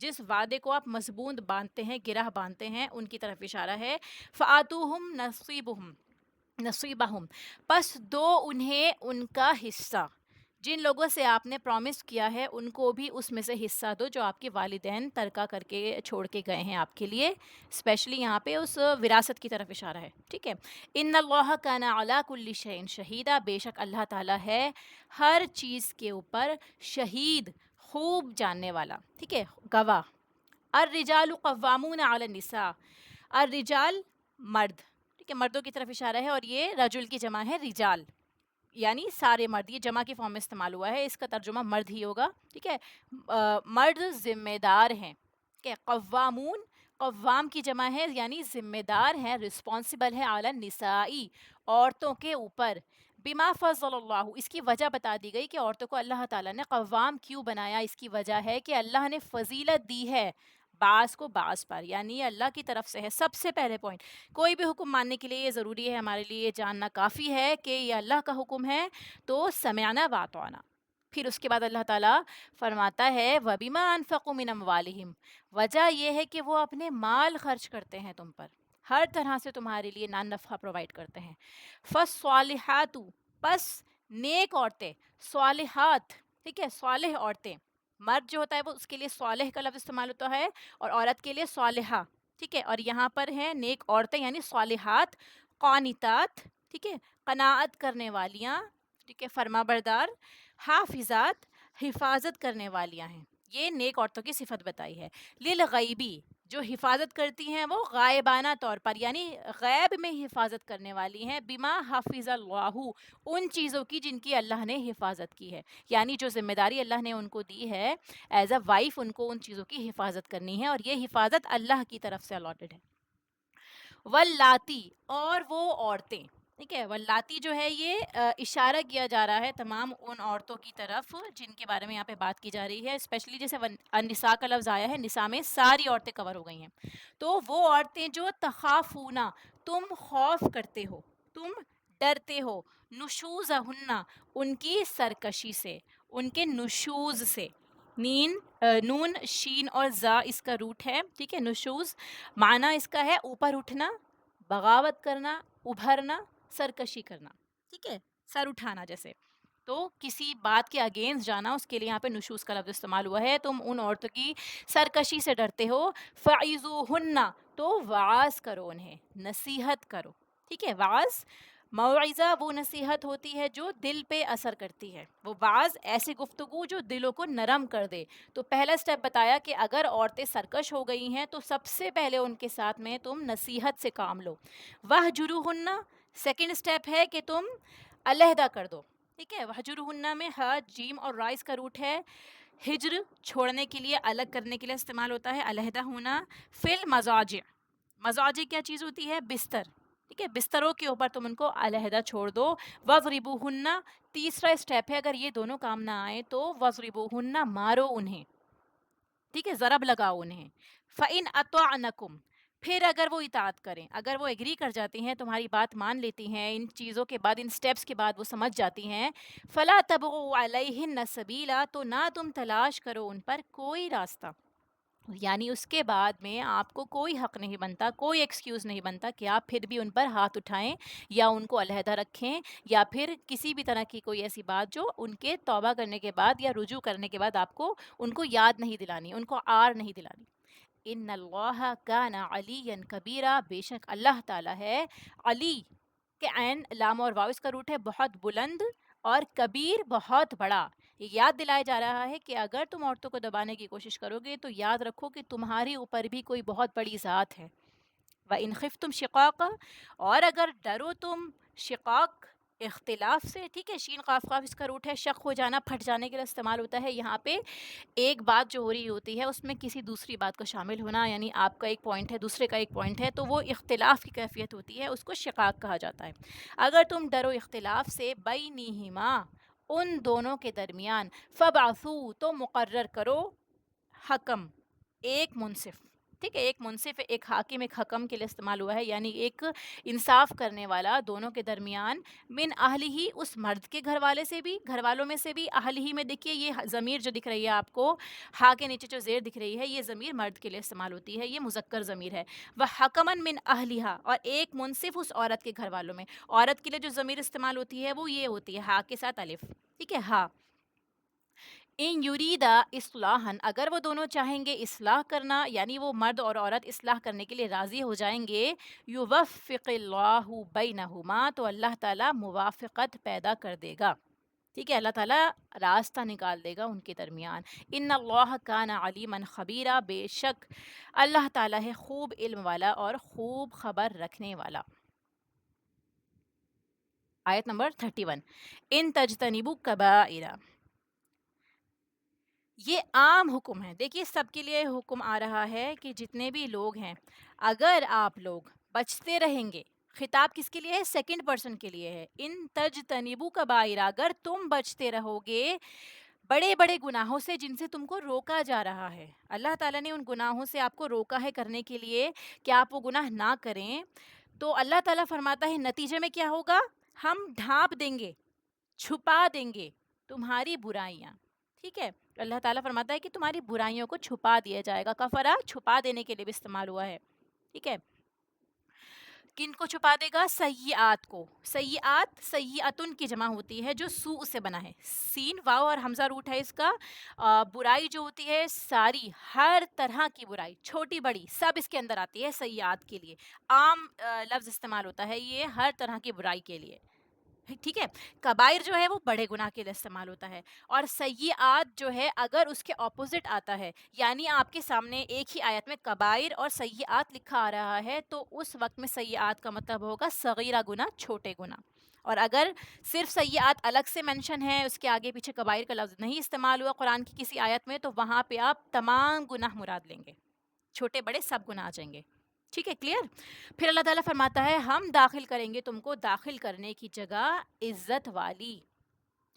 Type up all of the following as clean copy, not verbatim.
جس وعدے کو آپ مضبوط باندھتے ہیں، گرہ باندھتے ہیں، ان کی طرف اشارہ ہے. فآتوہم نصیبہم نصیبہم، پس دو انہیں ان کا حصہ. جن لوگوں سے آپ نے پرومس کیا ہے ان کو بھی اس میں سے حصہ دو جو آپ کے والدین ترکہ کر کے چھوڑ کے گئے ہیں آپ کے لیے. اسپیشلی یہاں پہ اس وراثت کی طرف اشارہ ہے. ٹھیک ہے. ان اللہ کان علی کل شیء شہیدا، بے شک اللہ تعالیٰ ہے ہر چیز کے اوپر شہید، خوب جاننے والا. ٹھیک ہے، گواہ. الرجال قوامون علی النساء، الرجال مرد. ٹھیک ہے، مردوں کی طرف اشارہ ہے اور یہ رجل کی جمع ہے رجال، یعنی سارے مرد. یہ جمع کی فارم میں استعمال ہوا ہے، اس کا ترجمہ مرد ہی ہوگا. ٹھیک ہے. مرد ذمہ دار ہیں. ٹھیک ہے. قوامون، قوام کی جمع ہے یعنی ذمہ دار ہیں، رسپانسبل ہے، علی النسائی، عورتوں کے اوپر. بما فضل اللہ، اس کی وجہ بتا دی گئی کہ عورتوں کو اللہ تعالیٰ نے قوام کیوں بنایا. اس کی وجہ ہے کہ اللہ نے فضیلت دی ہے بعض کو بعض پر، یعنی یہ اللہ کی طرف سے ہے. سب سے پہلے پوائنٹ، کوئی بھی حکم ماننے کے لیے یہ ضروری ہے، ہمارے لیے یہ جاننا کافی ہے کہ یہ اللہ کا حکم ہے تو سمعنا وَأَطَعْنَا. پھر اس کے بعد اللہ تعالیٰ فرماتا ہے وَبِمَا أَنفَقُوا مِنْ أَمْوَالِهِمْ، وجہ یہ ہے کہ وہ اپنے مال خرچ کرتے ہیں تم پر، ہر طرح سے تمہارے لیے نان نفع پرووائڈ کرتے ہیں. فَالصَّالِحَاتُ، پس نیک عورتیں، صالحات. ٹھیک ہے، صالح عورتیں. مرد جو ہوتا ہے وہ اس کے لیے صالح کا لفظ استعمال ہوتا ہے اور عورت کے لیے صالحہ. ٹھیک ہے. اور یہاں پر ہیں نیک عورتیں یعنی صالحات. قانتات، ٹھیک ہے، قناعت کرنے والیاں. ٹھیک ہے، فرما بردار. حافظات، حفاظت کرنے والیاں ہیں. یہ نیک عورتوں کی صفت بتائی ہے. للغیبی، جو حفاظت کرتی ہیں وہ غائبانہ طور پر، یعنی غیب میں حفاظت کرنے والی ہیں. بما حافظ اللہ، ان چیزوں کی جن کی اللہ نے حفاظت کی ہے، یعنی جو ذمہ داری اللہ نے ان کو دی ہے ایز اے وائف، ان کو ان چیزوں کی حفاظت کرنی ہے اور یہ حفاظت اللہ کی طرف سے الاٹڈ ہے. واللاتی، اور وہ عورتیں. ٹھیک ہے، واللاتی جو ہے یہ اشارہ کیا جا رہا ہے تمام ان عورتوں کی طرف جن کے بارے میں یہاں پہ بات کی جا رہی ہے. اسپیشلی جیسے النساء کا لفظ آیا ہے، نساء میں ساری عورتیں کور ہو گئی ہیں. تو وہ عورتیں جو تخافونا، تم خوف کرتے ہو، تم ڈرتے ہو. نشوزہن، ان کی سرکشی سے، ان کے نشوز سے. نون شین اور زا اس کا روٹ ہے. ٹھیک ہے. نشوز معنی اس کا ہے اوپر اٹھنا، بغاوت کرنا، ابھرنا، سرکشی کرنا. ٹھیک ہے، سر اٹھانا جیسے. تو کسی بات کے اگینسٹ جانا، اس کے لیے یہاں پہ نشوز کا لفظ استعمال ہوا ہے. تم ان عورتوں کی سرکشی سے ڈرتے ہو. فعظوہن، تو وعظ کرو انہیں، نصیحت کرو. ٹھیک ہے. وعظ، موعظہ وہ نصیحت ہوتی ہے جو دل پہ اثر کرتی ہے. وہ وعظ ایسی گفتگو جو دلوں کو نرم کر دے. تو پہلا سٹیپ بتایا کہ اگر عورتیں سرکش ہو گئی ہیں تو سب سے پہلے ان کے ساتھ میں تم نصیحت سے کام لو. وَہْجُرُوهُنَّ، سیکنڈ سٹیپ ہے کہ تم علیحدہ کر دو. ٹھیک ہے. وَہْجُرُوهُنَّ میں ہ جیم اور رائز کا روٹ ہے. ہجر چھوڑنے کے لیے، الگ کرنے کے لیے استعمال ہوتا ہے، علیحدہ ہونا. فی المضاجع، مضاجع کیا چیز ہوتی ہے؟ بستر. ٹھیک ہے، بستروں کے اوپر تم ان کو علیحدہ چھوڑ دو. وَضْرِبُوهُنَّ، تیسرا اسٹیپ ہے اگر یہ دونوں کام نہ آئے تو وَضْرِبُوهُنَّ، مارو انہیں. ٹھیک ہے، ضرب لگاؤ انہیں. فَإِنْ أَطَعْنَكُمْ، پھر اگر وہ اطاعت کریں، اگر وہ ایگری کر جاتی ہیں، تمہاری بات مان لیتی ہیں، ان چیزوں کے بعد، ان سٹیپس کے بعد وہ سمجھ جاتی ہیں. فَلَا تَبْغُوا عَلَيْهِنَّ سَبِيلًا، تو نہ تم تلاش کرو ان پر کوئی راستہ. یعنی اس کے بعد میں آپ کو کوئی حق نہیں بنتا، کوئی ایکسکیوز نہیں بنتا کہ آپ پھر بھی ان پر ہاتھ اٹھائیں یا ان کو علیحدہ رکھیں یا پھر کسی بھی طرح کی کوئی ایسی بات جو ان کے توبہ کرنے کے بعد یا رجوع کرنے کے بعد آپ کو ان کو یاد نہیں دلانی، ان کو آر نہیں دلانی. ان اللہ کان علیٰ کبیرہ، بے شک اللہ تعالیٰ ہے علی کے عین لام اور واو اس کا روٹ ہے، بہت بلند، اور کبیر بہت بڑا. یہ یاد دلایا جا رہا ہے کہ اگر تم عورتوں کو دبانے کی کوشش کرو گے تو یاد رکھو کہ تمہارے اوپر بھی کوئی بہت بڑی ذات ہے. وَإِنْ خِفْتُمْ شِقَاقًا، اور اگر ڈرو تم شقاق، اختلاف سے. ٹھیک ہے، شین قاف قاف اس کا روٹ ہے. شق ہو جانا، پھٹ جانے کے لیے استعمال ہوتا ہے. یہاں پہ ایک بات جو ہو رہی ہوتی ہے اس میں کسی دوسری بات کا شامل ہونا، یعنی آپ کا ایک پوائنٹ ہے، دوسرے کا ایک پوائنٹ ہے، تو وہ اختلاف کی کیفیت ہوتی ہے، اس کو شقاق کہا جاتا ہے. اگر تم ڈرو اختلاف سے، بینہما، ان دونوں کے درمیان، فبعثوا، تو مقرر کرو حکم، ایک منصف. ٹھیک ہے، ایک منصف، ایک حاکم، ایک حکم کے لیے استعمال ہوا ہے، یعنی ایک انصاف کرنے والا دونوں کے درمیان، من اہلہ، اس مرد کے گھر والے سے بھی، گھر والوں میں سے بھی، اہلہ میں دیکھیے یہ ضمیر جو دکھ رہی ہے آپ کو، ہا کے نیچے جو زیر دکھ رہی ہے، یہ ضمیر مرد کے لیے استعمال ہوتی ہے، یہ مذکر ضمیر ہے، وہ حکمن من اہلہا، اور ایک منصف اس عورت کے گھر والوں میں، عورت کے لیے جو ضمیر استعمال ہوتی ہے وہ یہ ہوتی ہے ہا کے ساتھ الف، ٹھیک ہے، ہا، ان یریدا اصلاحا، اگر وہ دونوں چاہیں گے اصلاح کرنا، یعنی وہ مرد اور عورت اصلاح کرنے کے لیے راضی ہو جائیں گے، یوفق اللہ بینہما، تو اللہ تعالیٰ موافقت پیدا کر دے گا، ٹھیک ہے، اللہ تعالیٰ راستہ نکال دے گا ان کے درمیان، ان اللہ کان علیما خبیرا، بے شک اللہ تعالیٰ ہے خوب علم والا اور خوب خبر رکھنے والا۔ آیت نمبر 31، ان تجتنبوا کبائر، یہ عام حکم ہے، دیکھیے سب کے لیے حکم آ رہا ہے کہ جتنے بھی لوگ ہیں، اگر آپ لوگ بچتے رہیں گے، خطاب کس کے لیے ہے؟ سیکنڈ پرسن کے لیے ہے، ان تجتنبوا کبائر، اگر تم بچتے رہو گے بڑے بڑے گناہوں سے جن سے تم کو روکا جا رہا ہے، اللہ تعالیٰ نے ان گناہوں سے آپ کو روکا ہے کرنے کے لیے کہ آپ وہ گناہ نہ کریں، تو اللہ تعالیٰ فرماتا ہے نتیجے میں کیا ہوگا؟ ہم ڈھانپ دیں گے، چھپا دیں گے تمہاری برائیاں، ٹھیک ہے، اللہ تعالیٰ فرماتا ہے کہ تمہاری برائیوں کو چھپا دیا جائے گا، کفرا چھپا دینے کے لیے بھی استعمال ہوا ہے، ٹھیک ہے، کن کو چھپا دے گا؟ سیئات کو، سیئات سیئتن کی جمع ہوتی ہے جو سوء سے بنا ہے، سین واو اور حمزہ روٹ ہے اس کا، برائی جو ہوتی ہے ساری، ہر طرح کی برائی، چھوٹی بڑی سب اس کے اندر آتی ہے، سیئات کے لیے عام لفظ استعمال ہوتا ہے یہ ہر طرح کی برائی کے لیے، ٹھیک ہے، کبائر جو ہے وہ بڑے گناہ کے لیے استعمال ہوتا ہے، اور سیئات جو ہے اگر اس کے اپوزٹ آتا ہے، یعنی آپ کے سامنے ایک ہی آیت میں کبائر اور سیئات لکھا آ رہا ہے، تو اس وقت میں سیئات کا مطلب ہوگا صغیرہ گناہ، چھوٹے گناہ، اور اگر صرف سیئات الگ سے منشن ہے، اس کے آگے پیچھے کبائر کا لفظ نہیں استعمال ہوا قرآن کی کسی آیت میں، تو وہاں پہ آپ تمام گناہ مراد لیں گے، چھوٹے بڑے سب گناہ آ جائیں گے، ٹھیک ہے، کلیئر؟ پھر اللہ تعالیٰ فرماتا ہے ہم داخل کریں گے تم کو داخل کرنے کی جگہ عزت والی،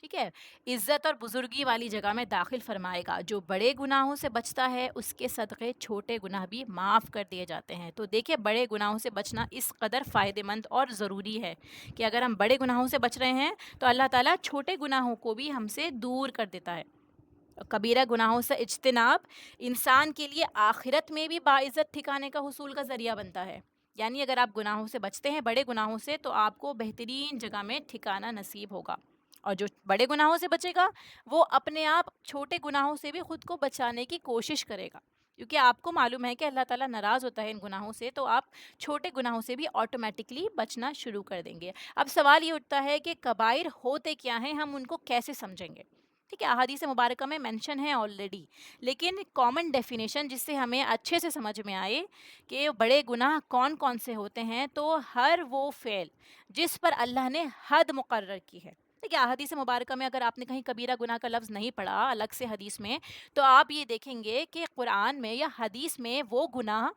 ٹھیک ہے، عزت اور بزرگی والی جگہ میں داخل فرمائے گا، جو بڑے گناہوں سے بچتا ہے اس کے صدقے چھوٹے گناہ بھی معاف کر دیے جاتے ہیں، تو دیکھیں بڑے گناہوں سے بچنا اس قدر فائدہ مند اور ضروری ہے کہ اگر ہم بڑے گناہوں سے بچ رہے ہیں تو اللہ تعالیٰ چھوٹے گناہوں کو بھی ہم سے دور کر دیتا ہے، کبیرہ گناہوں سے اجتناب انسان کے لیے آخرت میں بھی باعزت ٹھکانے کا حصول کا ذریعہ بنتا ہے، یعنی اگر آپ گناہوں سے بچتے ہیں بڑے گناہوں سے تو آپ کو بہترین جگہ میں ٹھکانہ نصیب ہوگا، اور جو بڑے گناہوں سے بچے گا وہ اپنے آپ چھوٹے گناہوں سے بھی خود کو بچانے کی کوشش کرے گا، کیونکہ آپ کو معلوم ہے کہ اللہ تعالیٰ ناراض ہوتا ہے ان گناہوں سے، تو آپ چھوٹے گناہوں سے بھی آٹومیٹکلی بچنا شروع کر دیں گے۔ اب سوال یہ اٹھتا ہے کہ کبائر ہوتے کیا ہیں، ہم ان کو کیسے سمجھیں گے؟ ٹھیک ہے، احادیث مبارکہ میں مینشن ہے آلریڈی، لیکن کامن ڈیفینیشن جس سے ہمیں اچھے سے سمجھ میں آئے کہ بڑے گناہ کون کون سے ہوتے ہیں، تو ہر وہ فعل جس پر اللہ نے حد مقرر کی ہے، ٹھیک ہے، احادیث مبارکہ میں اگر آپ نے کہیں کبیرہ گناہ کا لفظ نہیں پڑھا الگ سے حدیث میں، تو آپ یہ دیکھیں گے کہ قرآن میں یا حدیث میں وہ گناہ،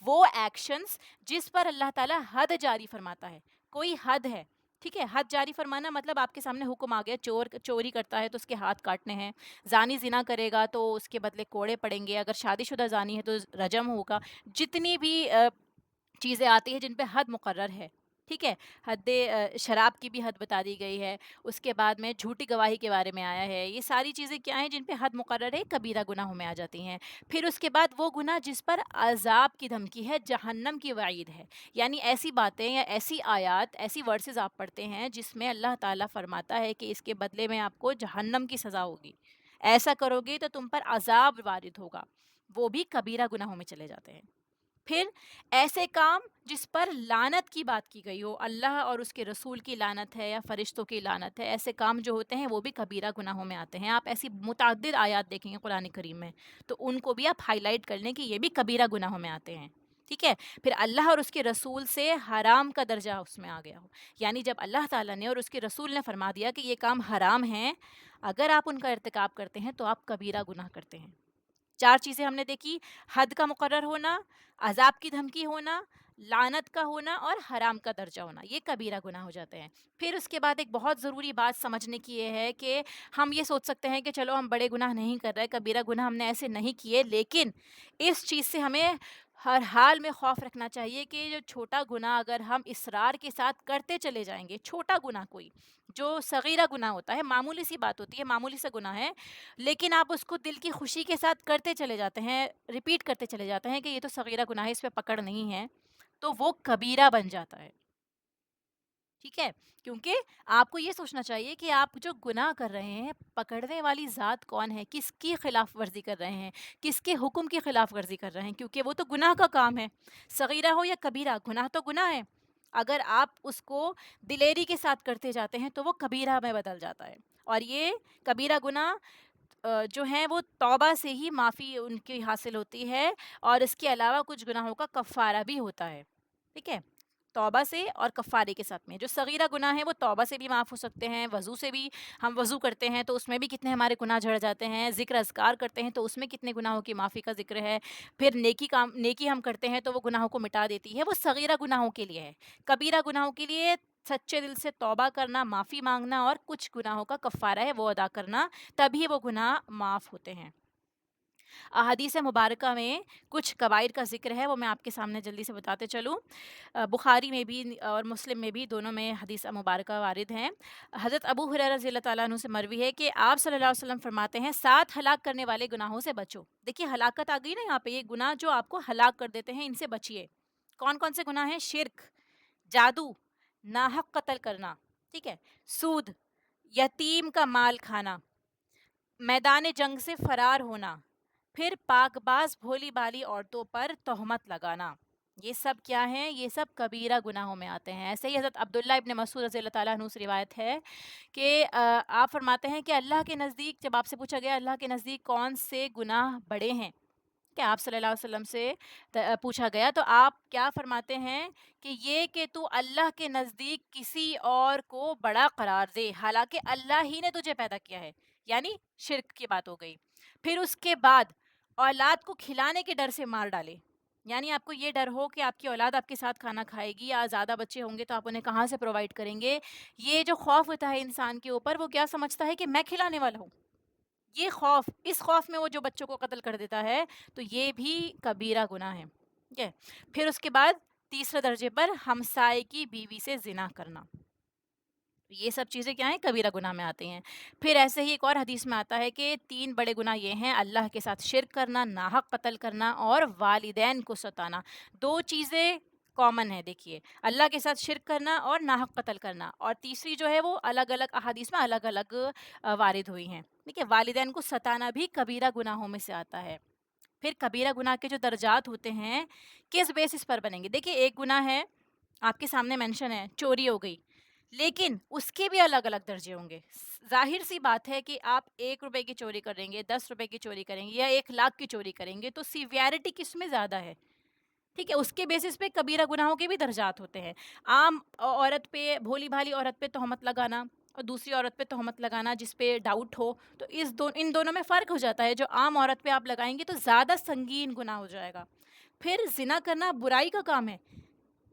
وہ ایکشنز جس پر اللہ تعالیٰ حد جاری فرماتا ہے، کوئی حد ہے، ٹھیک ہے، حد جاری فرمانا مطلب آپ کے سامنے حکم آ گیا، چوری کرتا ہے تو اس کے ہاتھ کاٹنے ہیں، زانی زنا کرے گا تو اس کے بدلے کوڑے پڑیں گے، اگر شادی شدہ زانی ہے تو رجم ہوگا، جتنی بھی چیزیں آتی ہیں جن پہ حد مقرر ہے، ٹھیک ہے، حد شراب کی بھی حد بتا دی گئی ہے، اس کے بعد میں جھوٹی گواہی کے بارے میں آیا ہے، یہ ساری چیزیں کیا ہیں جن پہ حد مقرر ہے، کبیرہ گناہوں میں آ جاتی ہیں۔ پھر اس کے بعد وہ گناہ جس پر عذاب کی دھمکی ہے، جہنم کی وعید ہے، یعنی ایسی باتیں یا ایسی آیات، ایسی ورسز آپ پڑھتے ہیں جس میں اللہ تعالیٰ فرماتا ہے کہ اس کے بدلے میں آپ کو جہنم کی سزا ہوگی، ایسا کرو گے تو تم پر عذاب وارد ہوگا، وہ بھی کبیرہ گناہوں میں چلے جاتے ہیں۔ پھر ایسے کام جس پر لعنت کی بات کی گئی ہو، اللہ اور اس کے رسول کی لعنت ہے یا فرشتوں کی لعنت ہے، ایسے کام جو ہوتے ہیں وہ بھی کبیرہ گناہوں میں آتے ہیں، آپ ایسی متعدد آیات دیکھیں گے قرآن کریم میں، تو ان کو بھی آپ ہائی لائٹ کر لیں کہ یہ بھی کبیرہ گناہوں میں آتے ہیں، ٹھیک ہے۔ پھر اللہ اور اس کے رسول سے حرام کا درجہ اس میں آ گیا ہو، یعنی جب اللہ تعالیٰ نے اور اس کے رسول نے فرما دیا کہ یہ کام حرام ہیں، اگر آپ ان کا ارتکاب کرتے ہیں تو آپ کبیرہ گناہ کرتے ہیں۔ چار چیزیں ہم نے دیکھی، حد کا مقرر ہونا، عذاب کی دھمکی ہونا، لعنت کا ہونا اور حرام کا درجہ ہونا، یہ کبیرہ گناہ ہو جاتے ہیں۔ پھر اس کے بعد ایک بہت ضروری بات سمجھنے کی یہ ہے کہ ہم یہ سوچ سکتے ہیں کہ چلو ہم بڑے گناہ نہیں کر رہے، کبیرہ گناہ ہم نے ایسے نہیں کیے، لیکن اس چیز سے ہمیں ہر حال میں خوف رکھنا چاہیے کہ جو چھوٹا گناہ اگر ہم اصرار کے ساتھ کرتے چلے جائیں گے، چھوٹا گناہ کوئی جو صغیرہ گناہ ہوتا ہے، معمولی سی بات ہوتی ہے، معمولی سا گناہ ہے، لیکن آپ اس کو دل کی خوشی کے ساتھ کرتے چلے جاتے ہیں، ریپیٹ کرتے چلے جاتے ہیں کہ یہ تو صغیرہ گناہ ہے، اس پہ پکڑ نہیں ہے، تو وہ کبیرہ بن جاتا ہے، ٹھیک ہے؟ کیونکہ آپ کو یہ سوچنا چاہیے کہ آپ جو گناہ کر رہے ہیں، پکڑنے والی ذات کون ہے، کس کی خلاف ورزی کر رہے ہیں، کس کے حکم کی خلاف ورزی کر رہے ہیں، کیونکہ وہ تو گناہ کا کام ہے، صغیرہ ہو یا کبیرہ، گناہ تو گناہ ہے۔ اگر آپ اس کو دلیری کے ساتھ کرتے جاتے ہیں تو وہ کبیرہ میں بدل جاتا ہے، اور یہ کبیرہ گناہ جو ہیں وہ توبہ سے ہی معافی ان کی حاصل ہوتی ہے، اور اس کے علاوہ کچھ گناہوں کا کفارہ بھی ہوتا ہے، ٹھیک ہے؟ توبہ سے اور کفارے کے ساتھ میں جو صغیرہ گناہ ہیں وہ توبہ سے بھی معاف ہو سکتے ہیں، وضو سے بھی، ہم وضو کرتے ہیں تو اس میں بھی کتنے ہمارے گناہ جھڑ جاتے ہیں، ذکر اذکار کرتے ہیں تو اس میں کتنے گناہوں کی معافی کا ذکر ہے، پھر نیکی ہم کرتے ہیں تو وہ گناہوں کو مٹا دیتی ہے، وہ صغیرہ گناہوں کے لیے ہے۔ کبیرہ گناہوں کے لیے سچے دل سے توبہ کرنا، معافی مانگنا، اور کچھ گناہوں کا کفارہ ہے وہ ادا کرنا، تبھی وہ گناہ معاف ہوتے ہیں۔ احادیث مبارکہ میں کچھ کبائر کا ذکر ہے، وہ میں آپ کے سامنے جلدی سے بتاتے چلوں۔ بخاری میں بھی اور مسلم میں بھی، دونوں میں حدیث مبارکہ وارد ہیں۔ حضرت ابو ہریرہ رضی اللہ تعالیٰ عنہ سے مروی ہے کہ آپ صلی اللہ علیہ وسلم فرماتے ہیں 7 ہلاک کرنے والے گناہوں سے بچو۔ دیکھیے ہلاکت آ گئی نا یہاں پہ، یہ گناہ جو آپ کو ہلاک کر دیتے ہیں ان سے بچیے۔ کون کون سے گناہ ہیں؟ شرک، جادو، ناحق قتل کرنا، ٹھیک ہے، سود، یتیم کا مال کھانا، میدان جنگ سے فرار ہونا، پھر پاک باز بھولی بالی عورتوں پر تہمت لگانا۔ یہ سب کیا ہیں؟ یہ سب کبیرہ گناہوں میں آتے ہیں۔ ایسے ہی حضرت عبداللہ ابن مسعود رضی اللہ تعالیٰ عنہ سے روایت ہے کہ آپ فرماتے ہیں کہ اللہ کے نزدیک، جب آپ سے پوچھا گیا اللہ کے نزدیک کون سے گناہ بڑے ہیں، کہ آپ صلی اللہ علیہ وسلم سے پوچھا گیا، تو آپ کیا فرماتے ہیں کہ یہ کہ تو اللہ کے نزدیک کسی اور کو بڑا قرار دے حالانکہ اللہ ہی نے تجھے پیدا کیا ہے، یعنی شرک کی بات ہو گئی۔ پھر اس کے بعد اولاد کو کھلانے کے ڈر سے مار ڈالے، یعنی آپ کو یہ ڈر ہو کہ آپ کی اولاد آپ کے ساتھ کھانا کھائے گی، یا زیادہ بچے ہوں گے تو آپ انہیں کہاں سے پرووائڈ کریں گے، یہ جو خوف ہوتا ہے انسان کے اوپر، وہ کیا سمجھتا ہے کہ میں کھلانے والا ہوں، یہ خوف، اس خوف میں وہ جو بچوں کو قتل کر دیتا ہے، تو یہ بھی کبیرہ گناہ ہے، ٹھیک ہے؟ پھر اس کے بعد تیسرے درجے پر ہمسائے کی بیوی سے زنا کرنا، یہ سب چیزیں کیا ہیں؟ کبیرہ گناہ میں آتی ہیں۔ پھر ایسے ہی ایک اور حدیث میں آتا ہے کہ 3 بڑے گناہ یہ ہیں: اللہ کے ساتھ شرک کرنا، ناحق قتل کرنا، اور والدین کو ستانا۔ 2 چیزیں کامن ہے، دیکھیے، اللہ کے ساتھ شرک کرنا اور ناحق قتل کرنا، اور تیسری جو ہے وہ الگ الگ احادیث میں الگ الگ وارد ہوئی ہیں، ٹھیک ہے؟ والدین کو ستانا بھی کبیرہ گناہوں میں سے آتا ہے۔ پھر کبیرہ گناہ کے جو درجات ہوتے ہیں کس بیسس پر بنیں گے؟ دیکھیے ایک گناہ ہے، آپ کے سامنے مینشن ہے، چوری ہو گئی، لیکن اس کے بھی الگ الگ درجے ہوں گے۔ ظاہر سی بات ہے کہ آپ 1 روپے کی چوری کریں گے، 10 روپے کی چوری کریں گے، یا 1 لاکھ کی چوری کریں گے، تو سیویرٹی کس میں زیادہ ہے؟ ٹھیک ہے، اس کے بیسس پہ کبیرہ گناہوں کے بھی درجات ہوتے ہیں۔ عام عورت پہ، بھولی بھالی عورت پہ تہمت لگانا، اور دوسری عورت پہ تہمت لگانا جس پہ ڈاؤٹ ہو، تو ان دونوں میں فرق ہو جاتا ہے۔ جو عام عورت پہ آپ لگائیں گے تو زیادہ سنگین گناہ ہو جائے گا۔ پھر زنا کرنا برائی کا کام ہے،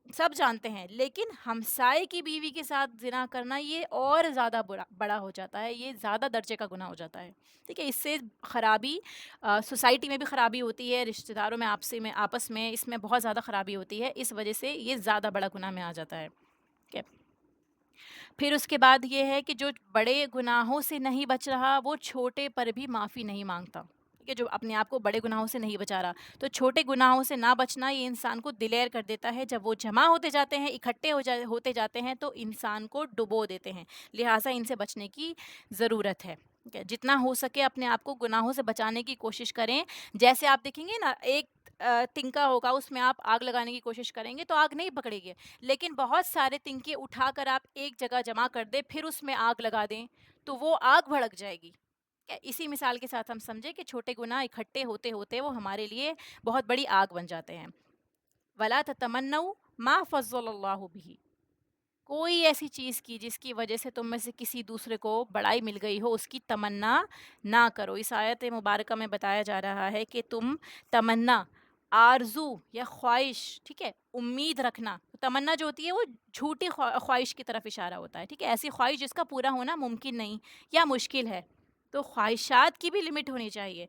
سب جانتے ہیں، لیکن ہمسائے کی بیوی کے ساتھ زنا کرنا یہ اور زیادہ بڑا ہو جاتا ہے، یہ زیادہ درجے کا گناہ ہو جاتا ہے، ٹھیک ہے؟ اس سے خرابی، سوسائٹی میں بھی خرابی ہوتی ہے، رشتہ داروں میں آپس میں اس میں بہت زیادہ خرابی ہوتی ہے، اس وجہ سے یہ زیادہ بڑا گناہ میں آ جاتا ہے، ٹھیک ہے؟ پھر اس کے بعد یہ ہے کہ جو بڑے گناہوں سے نہیں بچ رہا وہ چھوٹے پر بھی معافی نہیں مانگتا، ٹھیک ہے؟ جو اپنے آپ کو بڑے گناہوں سے نہیں بچا رہا، تو چھوٹے گناہوں سے نہ بچنا یہ انسان کو دلیر کر دیتا ہے، جب وہ جمع ہوتے جاتے ہیں، اکٹھے ہوتے جاتے ہیں تو انسان کو ڈبو دیتے ہیں، لہٰذا ان سے بچنے کی ضرورت ہے، ٹھیک ہے؟ جتنا ہو سکے اپنے آپ کو گناہوں سے بچانے کی کوشش کریں۔ جیسے آپ دیکھیں گے نا، ایک تنکا ہوگا، اس میں آپ آگ لگانے کی کوشش کریں گے تو آگ نہیں پکڑے گی، لیکن بہت سارے تنکے اٹھا کر آپ ایک جگہ جمع کر دیں، پھر اس میں آگ لگا دیں تو وہ آگ بھڑک جائے گی۔ اسی مثال کے ساتھ ہم سمجھیں کہ چھوٹے گناہ اکٹھے ہوتے ہوتے وہ ہمارے لیے بہت بڑی آگ بن جاتے ہیں۔ وَلَا تَتَمَنَّوْا مَا فَضَّلَ اللَّهُ بِهِ، کوئی ایسی چیز کی جس کی وجہ سے تم میں سے کسی دوسرے کو بڑائی مل گئی ہو، اس کی تمنا نہ کرو۔ اس آیت مبارکہ میں بتایا جا رہا ہے کہ تم تمنا، آرزو یا خواہش، ٹھیک ہے، امید رکھنا، تمنا جو ہوتی ہے وہ جھوٹی خواہش کی طرف اشارہ ہوتا ہے، ٹھیک ہے؟ ایسی خواہش جس کا پورا ہونا ممکن نہیں یا مشکل ہے، تو خواہشات کی بھی لمٹ ہونی چاہیے۔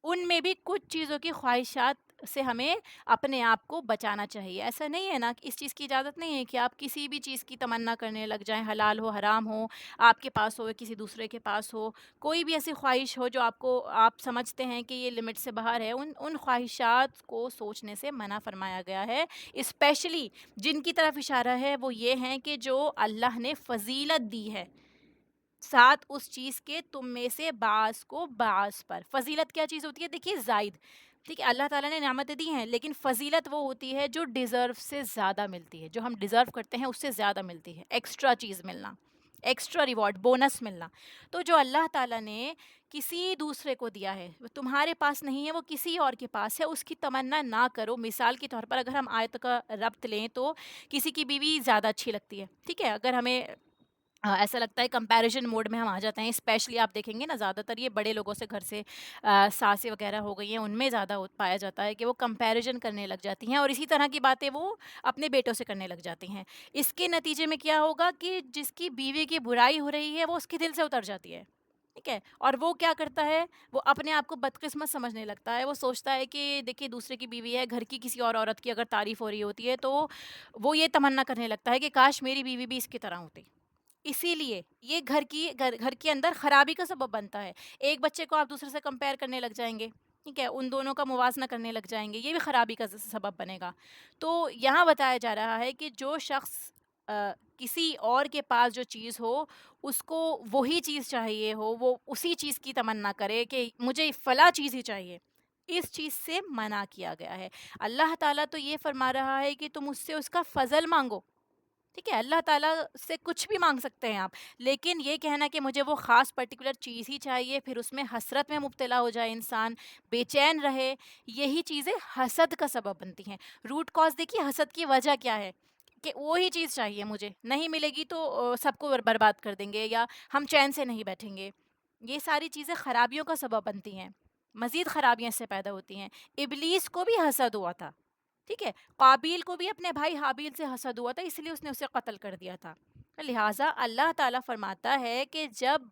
ان میں بھی کچھ چیزوں کی خواہشات سے ہمیں اپنے آپ کو بچانا چاہیے. ایسا نہیں ہے نا کہ اس چیز کی اجازت نہیں ہے کہ آپ کسی بھی چیز کی تمنا کرنے لگ جائیں، حلال ہو حرام ہو، آپ کے پاس ہو یا کسی دوسرے کے پاس ہو. کوئی بھی ایسی خواہش ہو جو آپ سمجھتے ہیں کہ یہ لمٹ سے باہر ہے، ان خواہشات کو سوچنے سے منع فرمایا گیا ہے. اسپیشلی جن کی طرف اشارہ ہے وہ یہ ہیں کہ جو اللہ نے فضیلت دی ہے ساتھ اس چیز کے تم میں سے بعض کو بعض پر. فضیلت کیا چیز ہوتی ہے؟ دیکھیے زائد، ٹھیک ہے، اللہ تعالیٰ نے نعمتیں دی ہیں، لیکن فضیلت وہ ہوتی ہے جو ڈیزرو سے زیادہ ملتی ہے، جو ہم ڈیزرو کرتے ہیں اس سے زیادہ ملتی ہے، ایکسٹرا چیز ملنا، ایکسٹرا ریوارڈ، بونس ملنا. تو جو اللہ تعالیٰ نے کسی دوسرے کو دیا ہے، وہ تمہارے پاس نہیں ہے، وہ کسی اور کے پاس ہے، اس کی تمنا نہ کرو. مثال کے طور پر اگر ہم آیت کا ربط لیں تو کسی کی بیوی زیادہ اچھی لگتی ہے، ٹھیک ہے، اگر ہمیں ایسا لگتا ہے کمپیریزن موڈ میں ہم آ جاتے ہیں. اسپیشلی آپ دیکھیں گے نا زیادہ تر یہ بڑے لوگوں سے، گھر سے ساسیں وغیرہ ہو گئی ہیں، ان میں زیادہ پایا جاتا ہے کہ وہ کمپیریزن کرنے لگ جاتی ہیں، اور اسی طرح کی باتیں وہ اپنے بیٹوں سے کرنے لگ جاتی ہیں. اس کے نتیجے میں کیا ہوگا کہ جس کی بیوی کی برائی ہو رہی ہے وہ اس کے دل سے اتر جاتی ہے، ٹھیک ہے، اور وہ کیا کرتا ہے، وہ اپنے آپ کو بدقسمت سمجھنے لگتا ہے. وہ سوچتا ہے کہ دیکھیے دوسرے کی بیوی ہے، گھر کی کسی اور عورت کی اگر تعریف ہو رہی ہوتی ہے تو وہ یہ تمنا کرنے لگتا ہے کہ کاش میری بیوی بھی اس کی طرح ہوتی. اسی لیے یہ گھر کے اندر خرابی کا سبب بنتا ہے. ایک بچے کو آپ دوسرے سے کمپیئر کرنے لگ جائیں گے، ٹھیک ہے، ان دونوں کا موازنہ کرنے لگ جائیں گے، یہ بھی خرابی کا سبب بنے گا. تو یہاں بتایا جا رہا ہے کہ جو شخص کسی اور کے پاس جو چیز ہو اس کو وہی چیز چاہیے ہو، وہ اسی چیز کی تمنا کرے کہ مجھے فلاں چیز ہی چاہیے، اس چیز سے منع کیا گیا ہے. اللہ تعالیٰ تو یہ فرما رہا ہے کہ تم اس سے اس کا فضل مانگو، ٹھیک ہے، اللہ تعالیٰ سے کچھ بھی مانگ سکتے ہیں آپ، لیکن یہ کہنا کہ مجھے وہ خاص پرٹیکولر چیز ہی چاہیے، پھر اس میں حسرت میں مبتلا ہو جائے انسان، بے چین رہے، یہی چیزیں حسد کا سبب بنتی ہیں. روٹ کاز دیکھیے حسد کی وجہ کیا ہے، کہ وہی چیز چاہیے مجھے، نہیں ملے گی تو سب کو برباد کر دیں گے، یا ہم چین سے نہیں بیٹھیں گے. یہ ساری چیزیں خرابیوں کا سبب بنتی ہیں، مزید خرابیاں اس سے پیدا ہوتی ہیں. ابلیس کو بھی حسد ہوا تھا، ٹھیک ہے، قابیل کو بھی اپنے بھائی حابیل سے حسد ہوا تھا، اس لیے اس نے اسے قتل کر دیا تھا. لہٰذا اللہ تعالیٰ فرماتا ہے کہ جب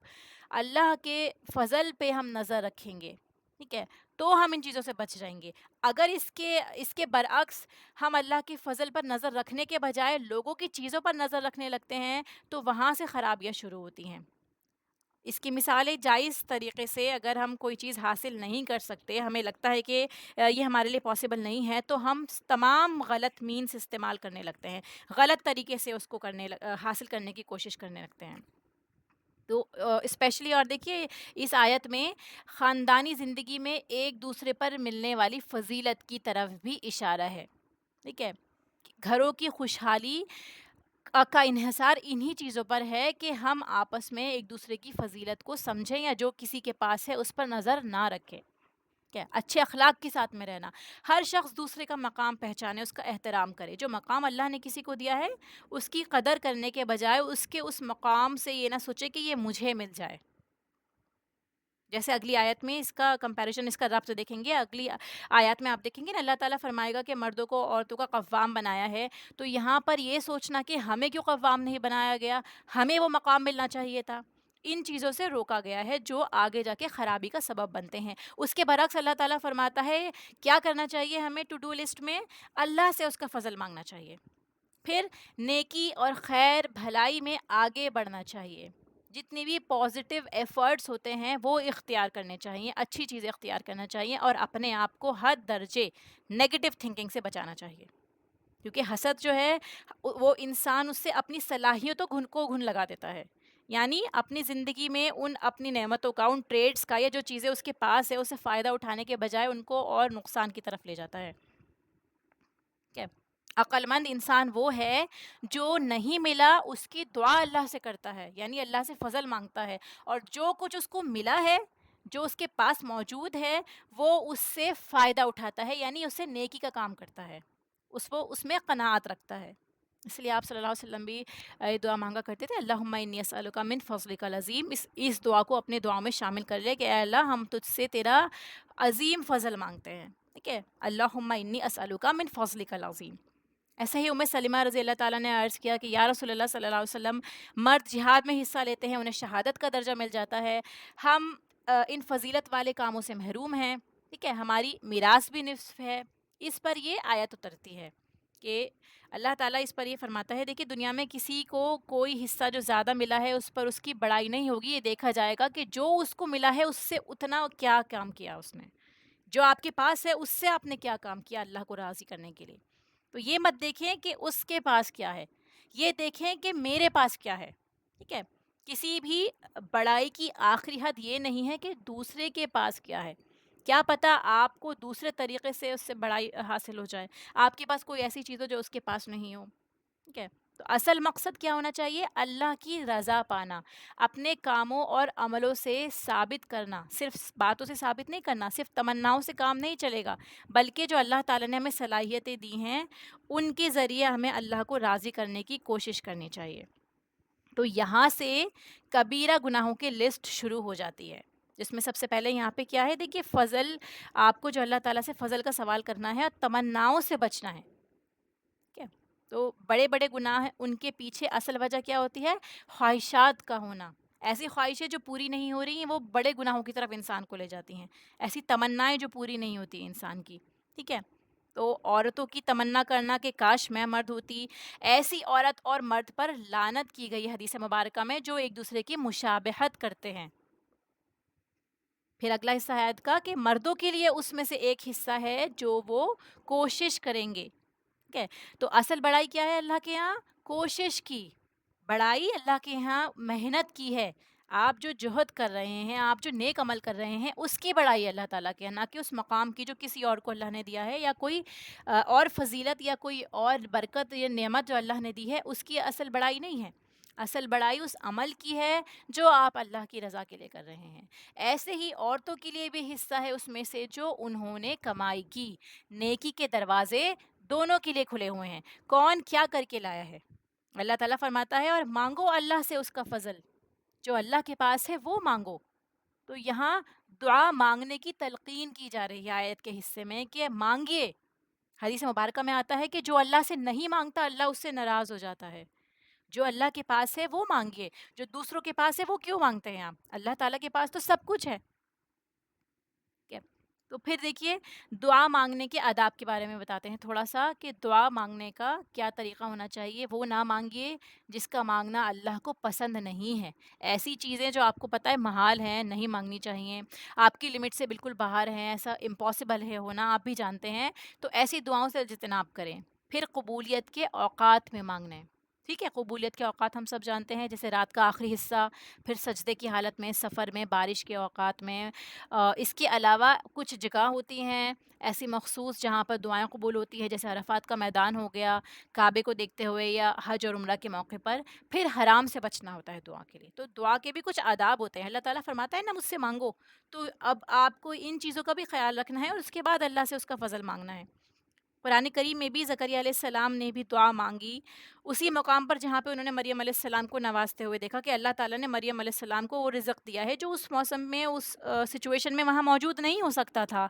اللہ کے فضل پہ ہم نظر رکھیں گے، ٹھیک ہے، تو ہم ان چیزوں سے بچ جائیں گے. اگر اس کے برعکس ہم اللہ کے فضل پر نظر رکھنے کے بجائے لوگوں کی چیزوں پر نظر رکھنے لگتے ہیں تو وہاں سے خرابیاں شروع ہوتی ہیں. اس کی مثال ہے جائز طریقے سے اگر ہم کوئی چیز حاصل نہیں کر سکتے، ہمیں لگتا ہے کہ یہ ہمارے لیے پاسبل نہیں ہے، تو ہم تمام غلط مینس استعمال کرنے لگتے ہیں، غلط طریقے سے اس کو حاصل کرنے کی کوشش کرنے لگتے ہیں. تو اسپیشلی اور دیکھیے اس آیت میں خاندانی زندگی میں ایک دوسرے پر ملنے والی فضیلت کی طرف بھی اشارہ ہے، ٹھیک ہے. گھروں کی خوشحالی کا انحصار انہی چیزوں پر ہے کہ ہم آپس میں ایک دوسرے کی فضیلت کو سمجھیں، یا جو کسی کے پاس ہے اس پر نظر نہ رکھیں. کیا اچھے اخلاق کے ساتھ میں رہنا، ہر شخص دوسرے کا مقام پہچانے، اس کا احترام کرے. جو مقام اللہ نے کسی کو دیا ہے اس کی قدر کرنے کے بجائے اس مقام سے یہ نہ سوچے کہ یہ مجھے مل جائے. جیسے اگلی آیت میں اس کا کمپیریزن، اس کا ربط دیکھیں گے، اگلی آیات میں آپ دیکھیں گے نا اللہ تعالیٰ فرمائے گا کہ مردوں کو عورتوں کا قوام بنایا ہے. تو یہاں پر یہ سوچنا کہ ہمیں کیوں قوام نہیں بنایا گیا، ہمیں وہ مقام ملنا چاہیے تھا، ان چیزوں سے روکا گیا ہے جو آگے جا کے خرابی کا سبب بنتے ہیں. اس کے برعکس اللہ تعالیٰ فرماتا ہے کیا کرنا چاہیے ہمیں ٹو ڈو لسٹ میں، اللہ سے اس کا فضل مانگنا چاہیے، پھر نیکی اور خیر بھلائی میں آگے بڑھنا چاہیے. جتنی بھی پازیٹیو ایفرٹس ہوتے ہیں وہ اختیار کرنے چاہیے، اچھی چیزیں اختیار کرنا چاہیے، اور اپنے آپ کو ہر درجے نیگیٹو تھنکنگ سے بچانا چاہیے. کیونکہ حسد جو ہے وہ انسان اس سے اپنی صلاحیتوں کو گھن لگا دیتا ہے، یعنی اپنی زندگی میں ان اپنی نعمتوں کا، ان ٹریڈس کا، یا جو چیزیں اس کے پاس ہے اسے فائدہ اٹھانے کے بجائے ان کو اور نقصان کی طرف لے جاتا ہے. ٹھیک ہے، عقل مند انسان وہ ہے جو نہیں ملا اس کی دعا اللہ سے کرتا ہے، یعنی اللہ سے فضل مانگتا ہے، اور جو کچھ اس کو ملا ہے، جو اس کے پاس موجود ہے، وہ اس سے فائدہ اٹھاتا ہے، یعنی اسے نیکی کا کام کرتا ہے، اس میں قناعت رکھتا ہے. اس لیے آپ صلی اللہ علیہ وسلم بھی دعا مانگا کرتے تھے، اللہم انی اسألک من فضلک العظیم. اس دعا کو اپنے دعا میں شامل کر لے کہ اے اللہ ہم تجھ سے تیرا عظیم فضل مانگتے ہیں. ٹھیک ہے، اللہم انی اسألک من فضلک العظیم. ایسا ہی سلمہ رضی اللہ تعالیٰ نے عرض کیا کہ یا رسول اللہ صلی اللہ علیہ وسلم، مرد جہاد میں حصہ لیتے ہیں، انہیں شہادت کا درجہ مل جاتا ہے، ہم ان فضیلت والے کاموں سے محروم ہیں، ٹھیک ہے، ہماری میراث بھی نصف ہے، اس پر یہ آیت اترتی ہے کہ اللہ تعالیٰ اس پر یہ فرماتا ہے، دیکھیے دنیا میں کسی کو کوئی حصہ جو زیادہ ملا ہے اس پر اس کی بڑائی نہیں ہوگی، یہ دیکھا جائے گا کہ جو اس کو ملا ہے اس سے اتنا کیا کام کیا اس نے، جو آپ کے پاس ہے اس سے آپ نے کیا کام کیا اللہ کو راضی کرنے کے لیے۔ تو یہ مت دیکھیں کہ اس کے پاس کیا ہے، یہ دیکھیں کہ میرے پاس کیا ہے، ٹھیک ہے؟ کسی بھی بڑائی کی آخری حد یہ نہیں ہے کہ دوسرے کے پاس کیا ہے، کیا پتہ آپ کو دوسرے طریقے سے اس سے بڑائی حاصل ہو جائے، آپ کے پاس کوئی ایسی چیز ہو جو اس کے پاس نہیں ہو، ٹھیک ہے؟ تو اصل مقصد کیا ہونا چاہیے؟ اللہ کی رضا پانا، اپنے کاموں اور عملوں سے ثابت کرنا، صرف باتوں سے ثابت نہیں کرنا، صرف تمناؤں سے کام نہیں چلے گا، بلکہ جو اللہ تعالیٰ نے ہمیں صلاحیتیں دی ہیں ان کے ذریعے ہمیں اللہ کو راضی کرنے کی کوشش کرنی چاہیے۔ تو یہاں سے کبیرہ گناہوں کی لسٹ شروع ہو جاتی ہے، جس میں سب سے پہلے یہاں پہ کیا ہے؟ دیکھیے فضل، آپ کو جو اللہ تعالیٰ سے فضل کا سوال کرنا ہے اور تمناؤں سے بچنا ہے، ٹھیک ہے؟ تو بڑے بڑے گناہ ہیں، ان کے پیچھے اصل وجہ کیا ہوتی ہے؟ خواہشات کا ہونا، ایسی خواہشیں جو پوری نہیں ہو رہی ہیں وہ بڑے گناہوں کی طرف انسان کو لے جاتی ہیں، ایسی تمنائیں جو پوری نہیں ہوتی انسان کی، ٹھیک ہے؟ تو عورتوں کی تمنا کرنا کہ کاش میں مرد ہوتی، ایسی عورت اور مرد پر لعنت کی گئی حدیث مبارکہ میں جو ایک دوسرے کی مشابہت کرتے ہیں۔ پھر اگلا حصہ ہے آیت کا کہ مردوں کے لیے اس میں سے ایک حصہ ہے جو وہ کوشش کریں گے، ٹھیک ہے؟ تو اصل بڑائی کیا ہے اللہ کے ہاں؟ کوشش کی بڑائی، اللہ کے یہاں محنت کی ہے، آپ جو جہد کر رہے ہیں، آپ جو نیک عمل کر رہے ہیں اس کی بڑائی ہے اللہ تعالیٰ کے یہاں، نہ کہ اس مقام کی جو کسی اور کو اللہ نے دیا ہے، یا کوئی اور فضیلت یا کوئی اور برکت یا نعمت جو اللہ نے دی ہے اس کی اصل بڑائی نہیں ہے، اصل بڑائی اس عمل کی ہے جو آپ اللہ کی رضا کے لیے کر رہے ہیں۔ ایسے ہی عورتوں کے لیے بھی حصہ ہے اس میں سے جو انہوں نے کمائی کی، نیکی کے دروازے دونوں کے لیے کھلے ہوئے ہیں، کون کیا کر کے لایا ہے؟ اللہ تعالیٰ فرماتا ہے اور مانگو اللہ سے اس کا فضل، جو اللہ کے پاس ہے وہ مانگو۔ تو یہاں دعا مانگنے کی تلقین کی جا رہی ہے آیت کے حصے میں کہ مانگیے۔ حدیث مبارکہ میں آتا ہے کہ جو اللہ سے نہیں مانگتا اللہ اس سے ناراض ہو جاتا ہے، جو اللہ کے پاس ہے وہ مانگیے، جو دوسروں کے پاس ہے وہ کیوں مانگتے ہیں آپ؟ اللہ تعالیٰ کے پاس تو سب کچھ ہے، ٹھیک ہے؟ تو پھر دیکھیے دعا مانگنے کے آداب کے بارے میں بتاتے ہیں تھوڑا سا کہ دعا مانگنے کا کیا طریقہ ہونا چاہیے۔ وہ نہ مانگیے جس کا مانگنا اللہ کو پسند نہیں ہے، ایسی چیزیں جو آپ کو پتہ ہے محال ہیں نہیں مانگنی چاہیے، آپ کی لمٹ سے بالکل باہر ہیں، ایسا امپاسبل ہے ہونا آپ بھی جانتے ہیں، تو ایسی دعاؤں سے اجتناب کریں۔ پھر قبولیت کے اوقات میں مانگنا ہے، ٹھیک ہے؟ قبولیت کے اوقات ہم سب جانتے ہیں، جیسے رات کا آخری حصہ، پھر سجدے کی حالت میں، سفر میں، بارش کے اوقات میں۔ اس کے علاوہ کچھ جگہ ہوتی ہیں ایسی مخصوص جہاں پر دعائیں قبول ہوتی ہیں، جیسے عرفات کا میدان ہو گیا، کعبے کو دیکھتے ہوئے، یا حج اور عمرہ کے موقع پر۔ پھر حرام سے بچنا ہوتا ہے دعا کے لیے، تو دعا کے بھی کچھ آداب ہوتے ہیں، اللہ تعالیٰ فرماتا ہے نا مجھ سے مانگو، تو اب آپ کو ان چیزوں کا بھی خیال رکھنا ہے اور اس کے بعد اللہ سے اس کا فضل مانگنا ہے۔ قرآن کریم میں بھی زکریا علیہ السلام نے بھی دعا مانگی اسی مقام پر جہاں پہ انہوں نے مریم علیہ السلام کو نوازتے ہوئے دیکھا کہ اللہ تعالیٰ نے مریم علیہ السلام کو وہ رزق دیا ہے جو اس موسم میں، اس سچویشن میں وہاں موجود نہیں ہو سکتا تھا،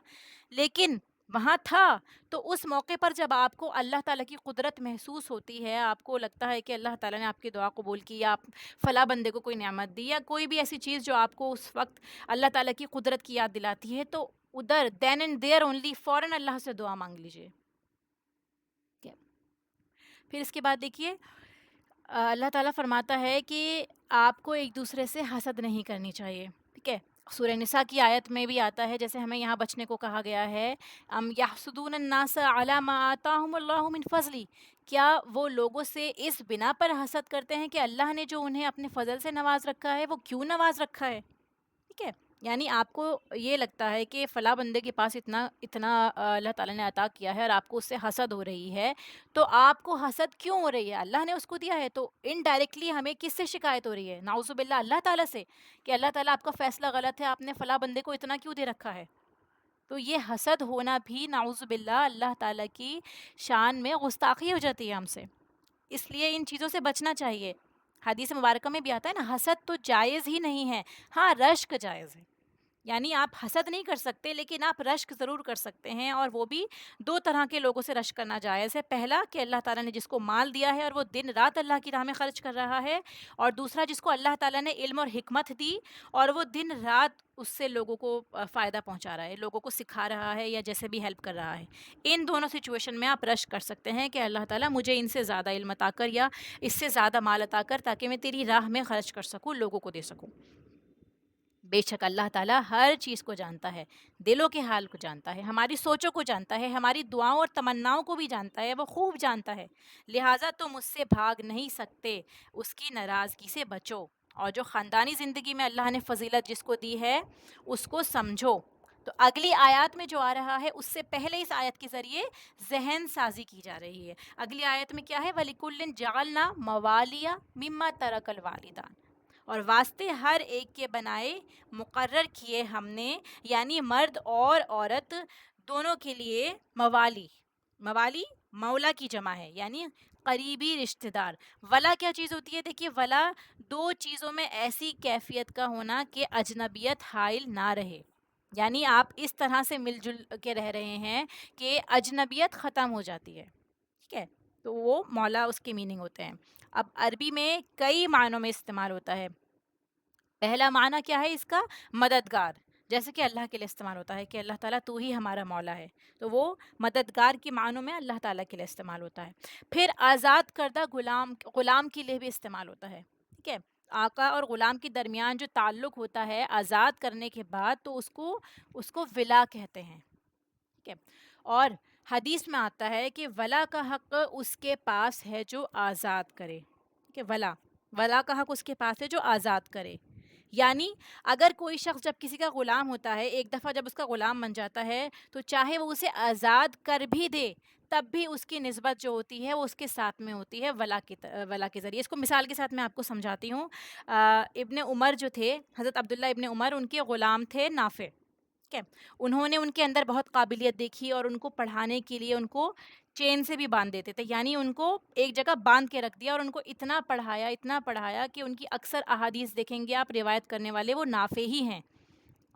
لیکن وہاں تھا۔ تو اس موقع پر جب آپ کو اللہ تعالیٰ کی قدرت محسوس ہوتی ہے، آپ کو لگتا ہے کہ اللہ تعالیٰ نے آپ کی دعا قبول کی، یا آپ فلاں بندے کو کوئی نعمت دی، یا کوئی بھی ایسی چیز جو آپ کو اس وقت اللہ تعالیٰ کی قدرت کی یاد دلاتی ہے، تو ادھر دین اینڈ دیئر اونلی فوراً اللہ سے دعا مانگ لیجیے۔ پھر اس کے بعد دیکھیے اللہ تعالیٰ فرماتا ہے کہ آپ کو ایک دوسرے سے حسد نہیں کرنی چاہیے، ٹھیک ہے؟ سورہ نساء کی آیت میں بھی آتا ہے، جیسے ہمیں یہاں بچنے کو کہا گیا ہے، ام یحسدون الناس علی ما آتاہم اللہ من فضلی، کیا وہ لوگوں سے اس بنا پر حسد کرتے ہیں کہ اللہ نے جو انہیں اپنے فضل سے نواز رکھا ہے وہ کیوں نواز رکھا ہے، ٹھیک ہے؟ یعنی آپ کو یہ لگتا ہے کہ فلاں بندے کے پاس اتنا اتنا اللہ تعالیٰ نے عطا کیا ہے اور آپ کو اس سے حسد ہو رہی ہے، تو آپ کو حسد کیوں ہو رہی ہے؟ اللہ نے اس کو دیا ہے، تو انڈائریکٹلی ہمیں کس سے شکایت ہو رہی ہے؟ نعوذ باللہ اللہ تعالیٰ سے، کہ اللہ تعالیٰ آپ کا فیصلہ غلط ہے، آپ نے فلاں بندے کو اتنا کیوں دے رکھا ہے؟ تو یہ حسد ہونا بھی نعوذ باللہ اللہ تعالیٰ کی شان میں گستاخی ہو جاتی ہے ہم سے، اس لیے ان چیزوں سے بچنا چاہیے۔ حدیث مبارکہ میں بھی آتا ہے نا، حسد تو جائز ہی نہیں ہے، ہاں رشک جائز ہے، یعنی آپ حسد نہیں کر سکتے لیکن آپ رشک ضرور کر سکتے ہیں، اور وہ بھی دو طرح کے لوگوں سے رشک کرنا جائز ہے۔ پہلا کہ اللہ تعالیٰ نے جس کو مال دیا ہے اور وہ دن رات اللہ کی راہ میں خرچ کر رہا ہے، اور دوسرا جس کو اللہ تعالیٰ نے علم اور حکمت دی اور وہ دن رات اس سے لوگوں کو فائدہ پہنچا رہا ہے، لوگوں کو سکھا رہا ہے یا جیسے بھی ہیلپ کر رہا ہے۔ ان دونوں سچویشن میں آپ رشک کر سکتے ہیں کہ اللہ تعالیٰ مجھے ان سے زیادہ علم عطا کر یا اس سے زیادہ مال عطا کر تاکہ میں تیری راہ میں خرچ کر سکوں، لوگوں کو دے سکوں۔ بے شک اللہ تعالیٰ ہر چیز کو جانتا ہے، دلوں کے حال کو جانتا ہے، ہماری سوچوں کو جانتا ہے، ہماری دعاؤں اور تمناؤں کو بھی جانتا ہے، وہ خوب جانتا ہے۔ لہٰذا تم اس سے بھاگ نہیں سکتے، اس کی ناراضگی سے بچو، اور جو خاندانی زندگی میں اللہ نے فضیلت جس کو دی ہے اس کو سمجھو۔ تو اگلی آیات میں جو آ رہا ہے اس سے پہلے اس آیت کے ذریعے ذہن سازی کی جا رہی ہے۔ اگلی آیت میں کیا ہے؟ وَلِكُلٍّ جَعَلْنَا مَوَالِيَ مِمَّا تَرَكَ الْوَالِدَانِ، اور واسطے ہر ایک کے بنائے مقرر کیے ہم نے، یعنی مرد اور عورت دونوں کے لیے موالی۔ موالی مولا کی جمع ہے، یعنی قریبی رشتہ دار۔ ولا کیا چیز ہوتی ہے؟ دیکھیے، ولا دو چیزوں میں ایسی کیفیت کا ہونا کہ اجنبیت حائل نہ رہے، یعنی آپ اس طرح سے مل جل کے رہ رہے ہیں کہ اجنبیت ختم ہو جاتی ہے، ٹھیک ہے؟ تو وہ مولا اس کے میننگ ہوتے ہیں۔ اب عربی میں کئی معنوں میں استعمال ہوتا ہے۔ پہلا معنی کیا ہے اس کا؟ مددگار، جیسے کہ اللہ کے لیے استعمال ہوتا ہے کہ اللہ تعالیٰ تو ہی ہمارا مولا ہے، تو وہ مددگار کے معنوں میں اللہ تعالیٰ کے لیے استعمال ہوتا ہے۔ پھر آزاد کردہ غلام، غلام کے لیے بھی استعمال ہوتا ہے، ٹھیک ہے؟ آقا اور غلام کے درمیان جو تعلق ہوتا ہے آزاد کرنے کے بعد، تو اس کو ولا کہتے ہیں، ٹھیک ہے؟ اور حدیث میں آتا ہے کہ ولا کا حق اس کے پاس ہے جو آزاد کرے، ٹھیک ہے؟ ولا کا حق اس کے پاس ہے جو آزاد کرے، یعنی اگر کوئی شخص جب کسی کا غلام ہوتا ہے، ایک دفعہ جب اس کا غلام بن جاتا ہے، تو چاہے وہ اسے آزاد کر بھی دے تب بھی اس کی نسبت جو ہوتی ہے وہ اس کے ساتھ میں ہوتی ہے ولا کے ذریعے۔ اس کو مثال کے ساتھ میں آپ کو سمجھاتی ہوں۔ ابن عمر جو تھے، حضرت عبداللہ ابن عمر، ان کے غلام تھے نافع، ٹھیک ہے؟ انہوں نے ان کے اندر بہت قابلیت دیکھی اور ان کو پڑھانے کے لیے ان کو چین سے بھی باندھ دیتے تھے، یعنی ان کو ایک جگہ باندھ کے رکھ دیا اور ان کو اتنا پڑھایا کہ ان کی اکثر احادیث دیکھیں گے آپ، روایت کرنے والے وہ نافع ہی ہیں۔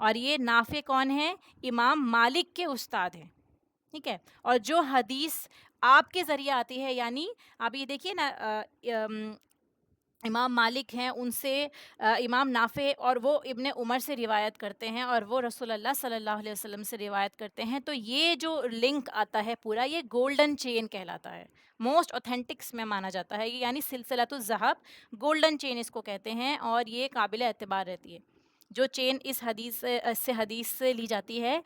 اور یہ نافع کون ہیں؟ امام مالک کے استاد ہیں، ٹھیک ہے؟ اور جو حدیث آپ کے ذریعے آتی ہے، یعنی آپ یہ دیکھیے نا، امام مالک ہیں، ان سے امام نافع اور وہ ابن عمر سے روایت کرتے ہیں، اور وہ رسول اللہ صلی اللہ علیہ وسلم سے روایت کرتے ہیں، تو یہ جو لنک آتا ہے پورا، یہ گولڈن چین کہلاتا ہے، موسٹ اوتھینٹکس میں مانا جاتا ہے، یعنی سلسلۃ الذہب، گولڈن چین اس کو کہتے ہیں، اور یہ قابل اعتبار رہتی ہے۔ جو چین اس حدیث سے لی جاتی ہے،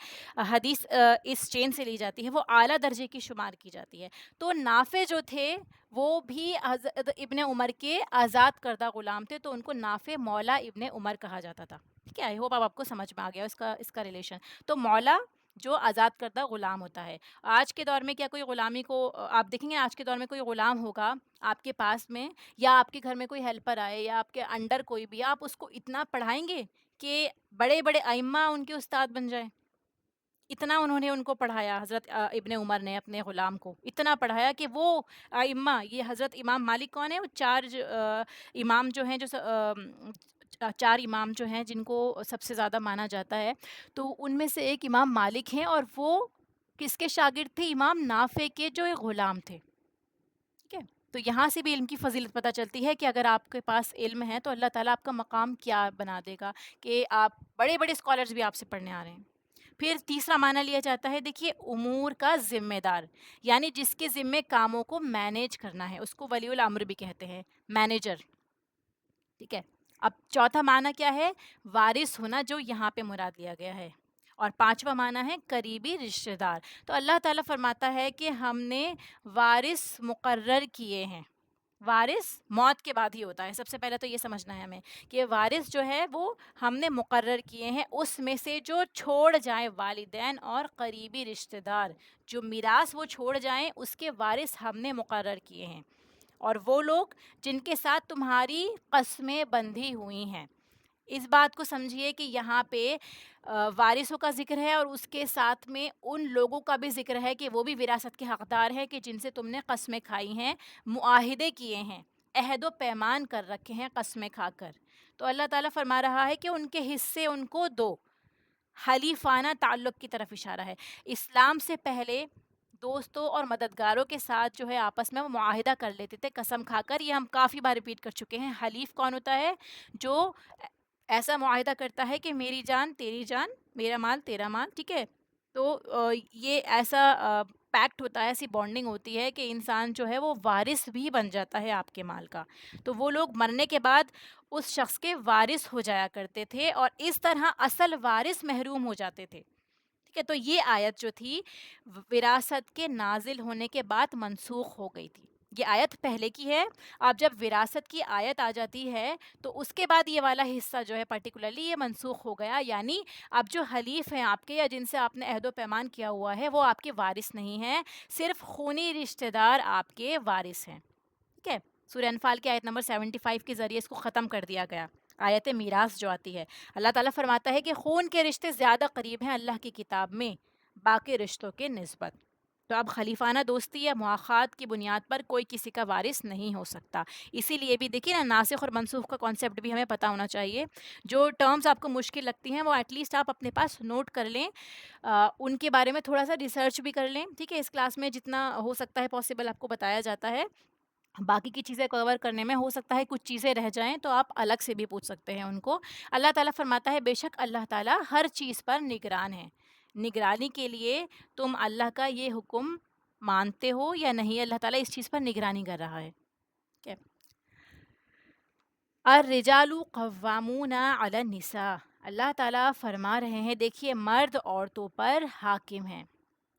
حدیث اس چین سے لی جاتی ہے، وہ اعلیٰ درجے کی شمار کی جاتی ہے۔ تو نافع جو تھے وہ بھی حضرت ابن عمر کے آزاد کردہ غلام تھے، تو ان کو نافع مولا ابن عمر کہا جاتا تھا، ٹھیک ہے؟ آئی ہوپ اب آپ کو سمجھ میں آ گیا اس کا ریلیشن۔ تو مولا جو آزاد کردہ غلام ہوتا ہے۔ آج کے دور میں کیا کوئی غلامی کو آپ دیکھیں گے؟ آج کے دور میں کوئی غلام ہوگا آپ کے پاس میں، یا آپ کے گھر میں کوئی ہیلپر آئے یا آپ کے انڈر کوئی بھی، آپ اس کو اتنا پڑھائیں گے کہ بڑے بڑے ائمہ ان کے استاد بن جائیں؟ اتنا انہوں نے ان کو پڑھایا، حضرت ابن عمر نے اپنے غلام کو اتنا پڑھایا کہ وہ ائمہ، یہ حضرت امام مالک کون ہے؟ وہ امام جو ہیں، چار امام جو ہیں جن کو سب سے زیادہ مانا جاتا ہے، تو ان میں سے ایک امام مالک ہیں، اور وہ کس کے شاگرد تھے؟ امام نافع کے جو ایک غلام تھے، ٹھیک ہے؟ تو یہاں سے بھی علم کی فضیلت پتہ چلتی ہے کہ اگر آپ کے پاس علم ہے تو اللہ تعالیٰ آپ کا مقام کیا بنا دے گا، کہ آپ بڑے بڑے اسکالرز بھی آپ سے پڑھنے آ رہے ہیں۔ پھر تیسرا معنی لیا جاتا ہے، دیکھیے، امور کا ذمہ دار، یعنی جس کے ذمے کاموں کو مینیج کرنا ہے، اس کو ولی الامر بھی کہتے ہیں، مینیجر، ٹھیک ہے؟ اب چوتھا معنی کیا ہے؟ وارث ہونا، جو یہاں پہ مراد لیا گیا ہے۔ اور پانچواں معنی ہے قریبی رشتہ دار۔ تو اللہ تعالیٰ فرماتا ہے کہ ہم نے وارث مقرر کیے ہیں۔ وارث موت کے بعد ہی ہوتا ہے، سب سے پہلے تو یہ سمجھنا ہے ہمیں کہ وارث جو ہے وہ ہم نے مقرر کیے ہیں، اس میں سے جو چھوڑ جائیں والدین اور قریبی رشتہ دار، جو میراث وہ چھوڑ جائیں اس کے وارث ہم نے مقرر کیے ہیں، اور وہ لوگ جن کے ساتھ تمہاری قسمیں بندھی ہوئی ہیں۔ اس بات کو سمجھیے کہ یہاں پہ وارثوں کا ذکر ہے، اور اس کے ساتھ میں ان لوگوں کا بھی ذکر ہے کہ وہ بھی وراثت کے حقدار ہیں، کہ جن سے تم نے قسمیں کھائی ہیں، معاہدے کیے ہیں، عہد و پیمان کر رکھے ہیں قسمیں کھا کر۔ تو اللہ تعالیٰ فرما رہا ہے کہ ان کے حصے ان کو دو، حلیفانہ تعلق کی طرف اشارہ ہے. اسلام سے پہلے دوستوں اور مددگاروں کے ساتھ جو ہے آپس میں وہ معاہدہ کر لیتے تھے قسم کھا کر. یہ ہم کافی بار ریپیٹ کر چکے ہیں. حلیف کون ہوتا ہے؟ جو ایسا معاہدہ کرتا ہے کہ میری جان تیری جان، میرا مال تیرا مال، ٹھیک ہے. تو یہ ایسا پیکٹ ہوتا ہے، ایسی بانڈنگ ہوتی ہے کہ انسان جو ہے وہ وارث بھی بن جاتا ہے آپ کے مال کا. تو وہ لوگ مرنے کے بعد اس شخص کے وارث ہو جایا کرتے تھے اور اس طرح اصل وارث محروم ہو جاتے تھے. ٹھیک ہے. تو یہ آیت جو تھی وراثت کے نازل ہونے کے بعد منسوخ ہو گئی تھی. یہ آیت پہلے کی ہے. اب جب وراثت کی آیت آ جاتی ہے تو اس کے بعد یہ والا حصہ جو ہے پرٹیکولرلی یہ منسوخ ہو گیا. یعنی اب جو حلیف ہیں آپ کے یا جن سے آپ نے عہد و پیمان کیا ہوا ہے وہ آپ کے وارث نہیں ہیں، صرف خونی رشتہ دار آپ کے وارث ہیں. ٹھیک ہے. سورہ انفال کی آیت نمبر 75 کے ذریعے اس کو ختم کر دیا گیا. آیت میراث جو آتی ہے، اللہ تعالیٰ فرماتا ہے کہ خون کے رشتے زیادہ قریب ہیں اللہ کی کتاب میں باقی رشتوں کے نسبت. تو اب خلیفانہ دوستی یا مواخات کی بنیاد پر کوئی کسی کا وارث نہیں ہو سکتا. اسی لیے بھی دیکھیے نا، ناسخ اور منسوخ کا کانسیپٹ بھی ہمیں پتہ ہونا چاہیے. جو ٹرمز آپ کو مشکل لگتی ہیں وہ ایٹ لیسٹ آپ اپنے پاس نوٹ کر لیں، ان کے بارے میں تھوڑا سا ریسرچ بھی کر لیں. ٹھیک ہے. اس کلاس میں جتنا ہو سکتا ہے پاسبل آپ کو بتایا جاتا ہے. باقی کی چیزیں کور کرنے میں ہو سکتا ہے کچھ چیزیں رہ جائیں تو آپ الگ سے بھی پوچھ سکتے ہیں ان کو. اللہ تعالیٰ فرماتا ہے بے شک اللہ تعالیٰ ہر چیز پر نگران ہے. نگرانی کے لیے تم اللہ کا یہ حکم مانتے ہو یا نہیں؟ اللہ تعالیٰ اس چیز پر نگرانی کر رہا ہے. ٹھیک ہے. الرجال قوامون علی النساء، اللہ تعالیٰ فرما رہے ہیں دیکھیے مرد عورتوں پر حاکم ہیں.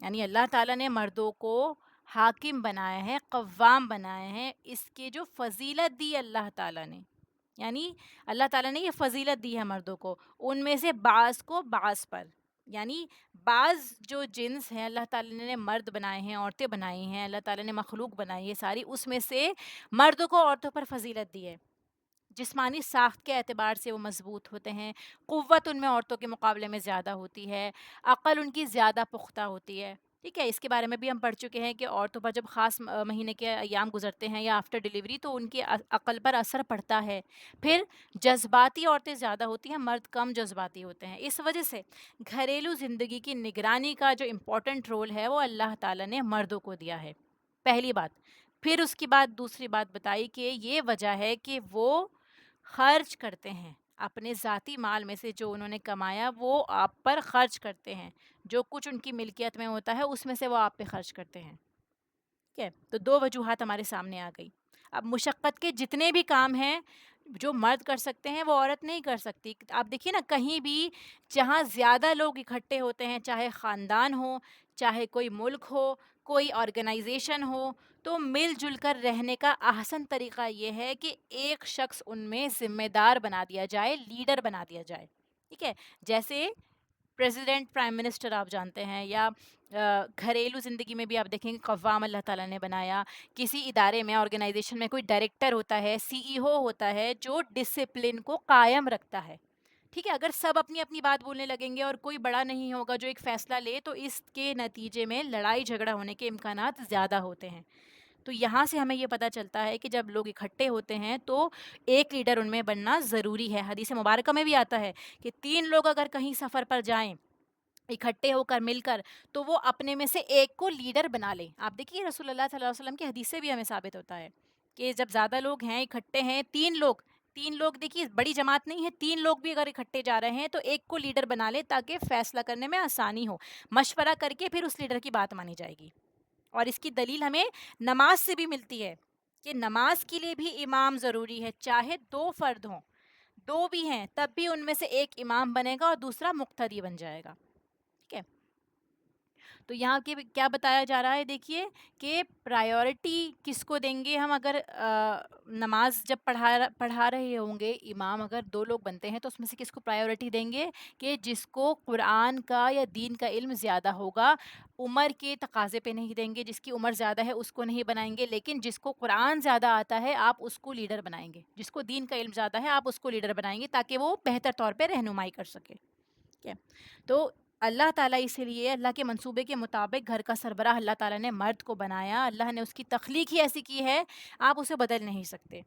یعنی اللہ تعالیٰ نے مردوں کو حاکم بنایا ہے، قوام بنائے ہیں. اس کی جو فضیلت دی اللہ تعالیٰ نے، یعنی اللہ تعالیٰ نے یہ فضیلت دی ہے مردوں کو، ان میں سے بعض کو بعض پر. یعنی بعض جو جنس ہیں اللہ تعالیٰ نے مرد بنائے ہیں، عورتیں بنائی ہیں، اللہ تعالیٰ نے مخلوق بنائی ہے ساری، اس میں سے مردوں کو عورتوں پر فضیلت دی ہے. جسمانی ساخت کے اعتبار سے وہ مضبوط ہوتے ہیں، قوت ان میں عورتوں کے مقابلے میں زیادہ ہوتی ہے، عقل ان کی زیادہ پختہ ہوتی ہے. ٹھیک ہے. اس کے بارے میں بھی ہم پڑھ چکے ہیں کہ عورتوں پر جب خاص مہینے کے ایام گزرتے ہیں یا آفٹر ڈیلیوری تو ان کی عقل پر اثر پڑتا ہے. پھر جذباتی عورتیں زیادہ ہوتی ہیں، مرد کم جذباتی ہوتے ہیں. اس وجہ سے گھریلو زندگی کی نگرانی کا جو امپورٹنٹ رول ہے وہ اللہ تعالیٰ نے مردوں کو دیا ہے. پہلی بات. پھر اس کے بعد دوسری بات بتائی کہ یہ وجہ ہے کہ وہ خرچ کرتے ہیں اپنے ذاتی مال میں سے، جو انہوں نے کمایا وہ آپ پر خرچ کرتے ہیں. جو کچھ ان کی ملکیت میں ہوتا ہے اس میں سے وہ آپ پہ خرچ کرتے ہیں. ٹھیک ہے. تو دو وجوہات ہمارے سامنے آ گئی. اب مشقت کے جتنے بھی کام ہیں جو مرد کر سکتے ہیں وہ عورت نہیں کر سکتی. آپ دیکھیے نا، کہیں بھی جہاں زیادہ لوگ اکٹھے ہوتے ہیں، چاہے خاندان ہو، چاہے کوئی ملک ہو، کوئی آرگنائزیشن ہو، تو مل جل کر رہنے کا احسن طریقہ یہ ہے کہ ایک شخص ان میں ذمہ دار بنا دیا جائے، لیڈر بنا دیا جائے. ٹھیک ہے. جیسے پریزیڈنٹ، پرائم منسٹر آپ جانتے ہیں، یا گھریلو زندگی میں بھی آپ دیکھیں گے قوام اللہ تعالیٰ نے بنایا. کسی ادارے میں، آرگنائزیشن میں کوئی ڈائریکٹر ہوتا ہے، سی ای او ہوتا ہے جو ڈسپلن کو قائم رکھتا ہے. ٹھیک ہے. اگر سب اپنی اپنی بات بولنے لگیں گے اور کوئی بڑا نہیں ہوگا جو ایک فیصلہ لے تو اس کے نتیجے میں لڑائی جھگڑا ہونے کے امکانات زیادہ ہوتے ہیں. تو یہاں سے ہمیں یہ پتہ چلتا ہے کہ جب لوگ اکٹھے ہوتے ہیں تو ایک لیڈر ان میں بننا ضروری ہے. حدیث مبارکہ میں بھی آتا ہے کہ 3 لوگ اگر کہیں سفر پر جائیں اکٹھے ہو کر مل کر تو وہ اپنے میں سے ایک کو لیڈر بنا لیں. آپ دیکھیے رسول اللہ صلی اللہ علیہ وسلم کی حدیث سے بھی ہمیں ثابت ہوتا ہے کہ جب زیادہ لوگ ہیں، اکٹھے ہیں، 3 لوگ دیکھیے بڑی جماعت نہیں ہے، 3 لوگ بھی اگر اکٹھے جا رہے ہیں تو ایک کو لیڈر بنا لے تاکہ فیصلہ کرنے میں آسانی ہو. مشورہ کر کے پھر اس لیڈر کی بات مانی جائے گی. اور اس کی دلیل ہمیں نماز سے بھی ملتی ہے کہ نماز کے لیے بھی امام ضروری ہے. چاہے 2 فرد ہوں، 2 بھی ہیں تب بھی ان میں سے ایک امام بنے گا اور دوسرا مقتدی بن جائے گا. ٹھیک ہے. تو یہاں کے کیا بتایا جا رہا ہے دیکھیے کہ پرائیورٹی کس کو دیں گے ہم. اگر نماز جب پڑھا رہے ہوں گے امام، اگر 2 لوگ بنتے ہیں تو اس میں سے کس کو پرائیورٹی دیں گے؟ کہ جس کو قرآن کا یا دین کا علم زیادہ ہوگا. عمر کے تقاضے پہ نہیں دیں گے، جس کی عمر زیادہ ہے اس کو نہیں بنائیں گے، لیکن جس کو قرآن زیادہ آتا ہے آپ اس کو لیڈر بنائیں گے. جس کو دین کا علم زیادہ ہے آپ اس کو لیڈر بنائیں گے تاکہ وہ بہتر طور پہ رہنمائی کر سکے. ٹھیک ہے. تو اللہ تعالیٰ اسی لیے اللہ کے منصوبے کے مطابق گھر کا سربراہ اللہ تعالیٰ نے مرد کو بنایا. اللہ نے اس کی تخلیق ہی ایسی کی ہے، آپ اسے بدل نہیں سکتے.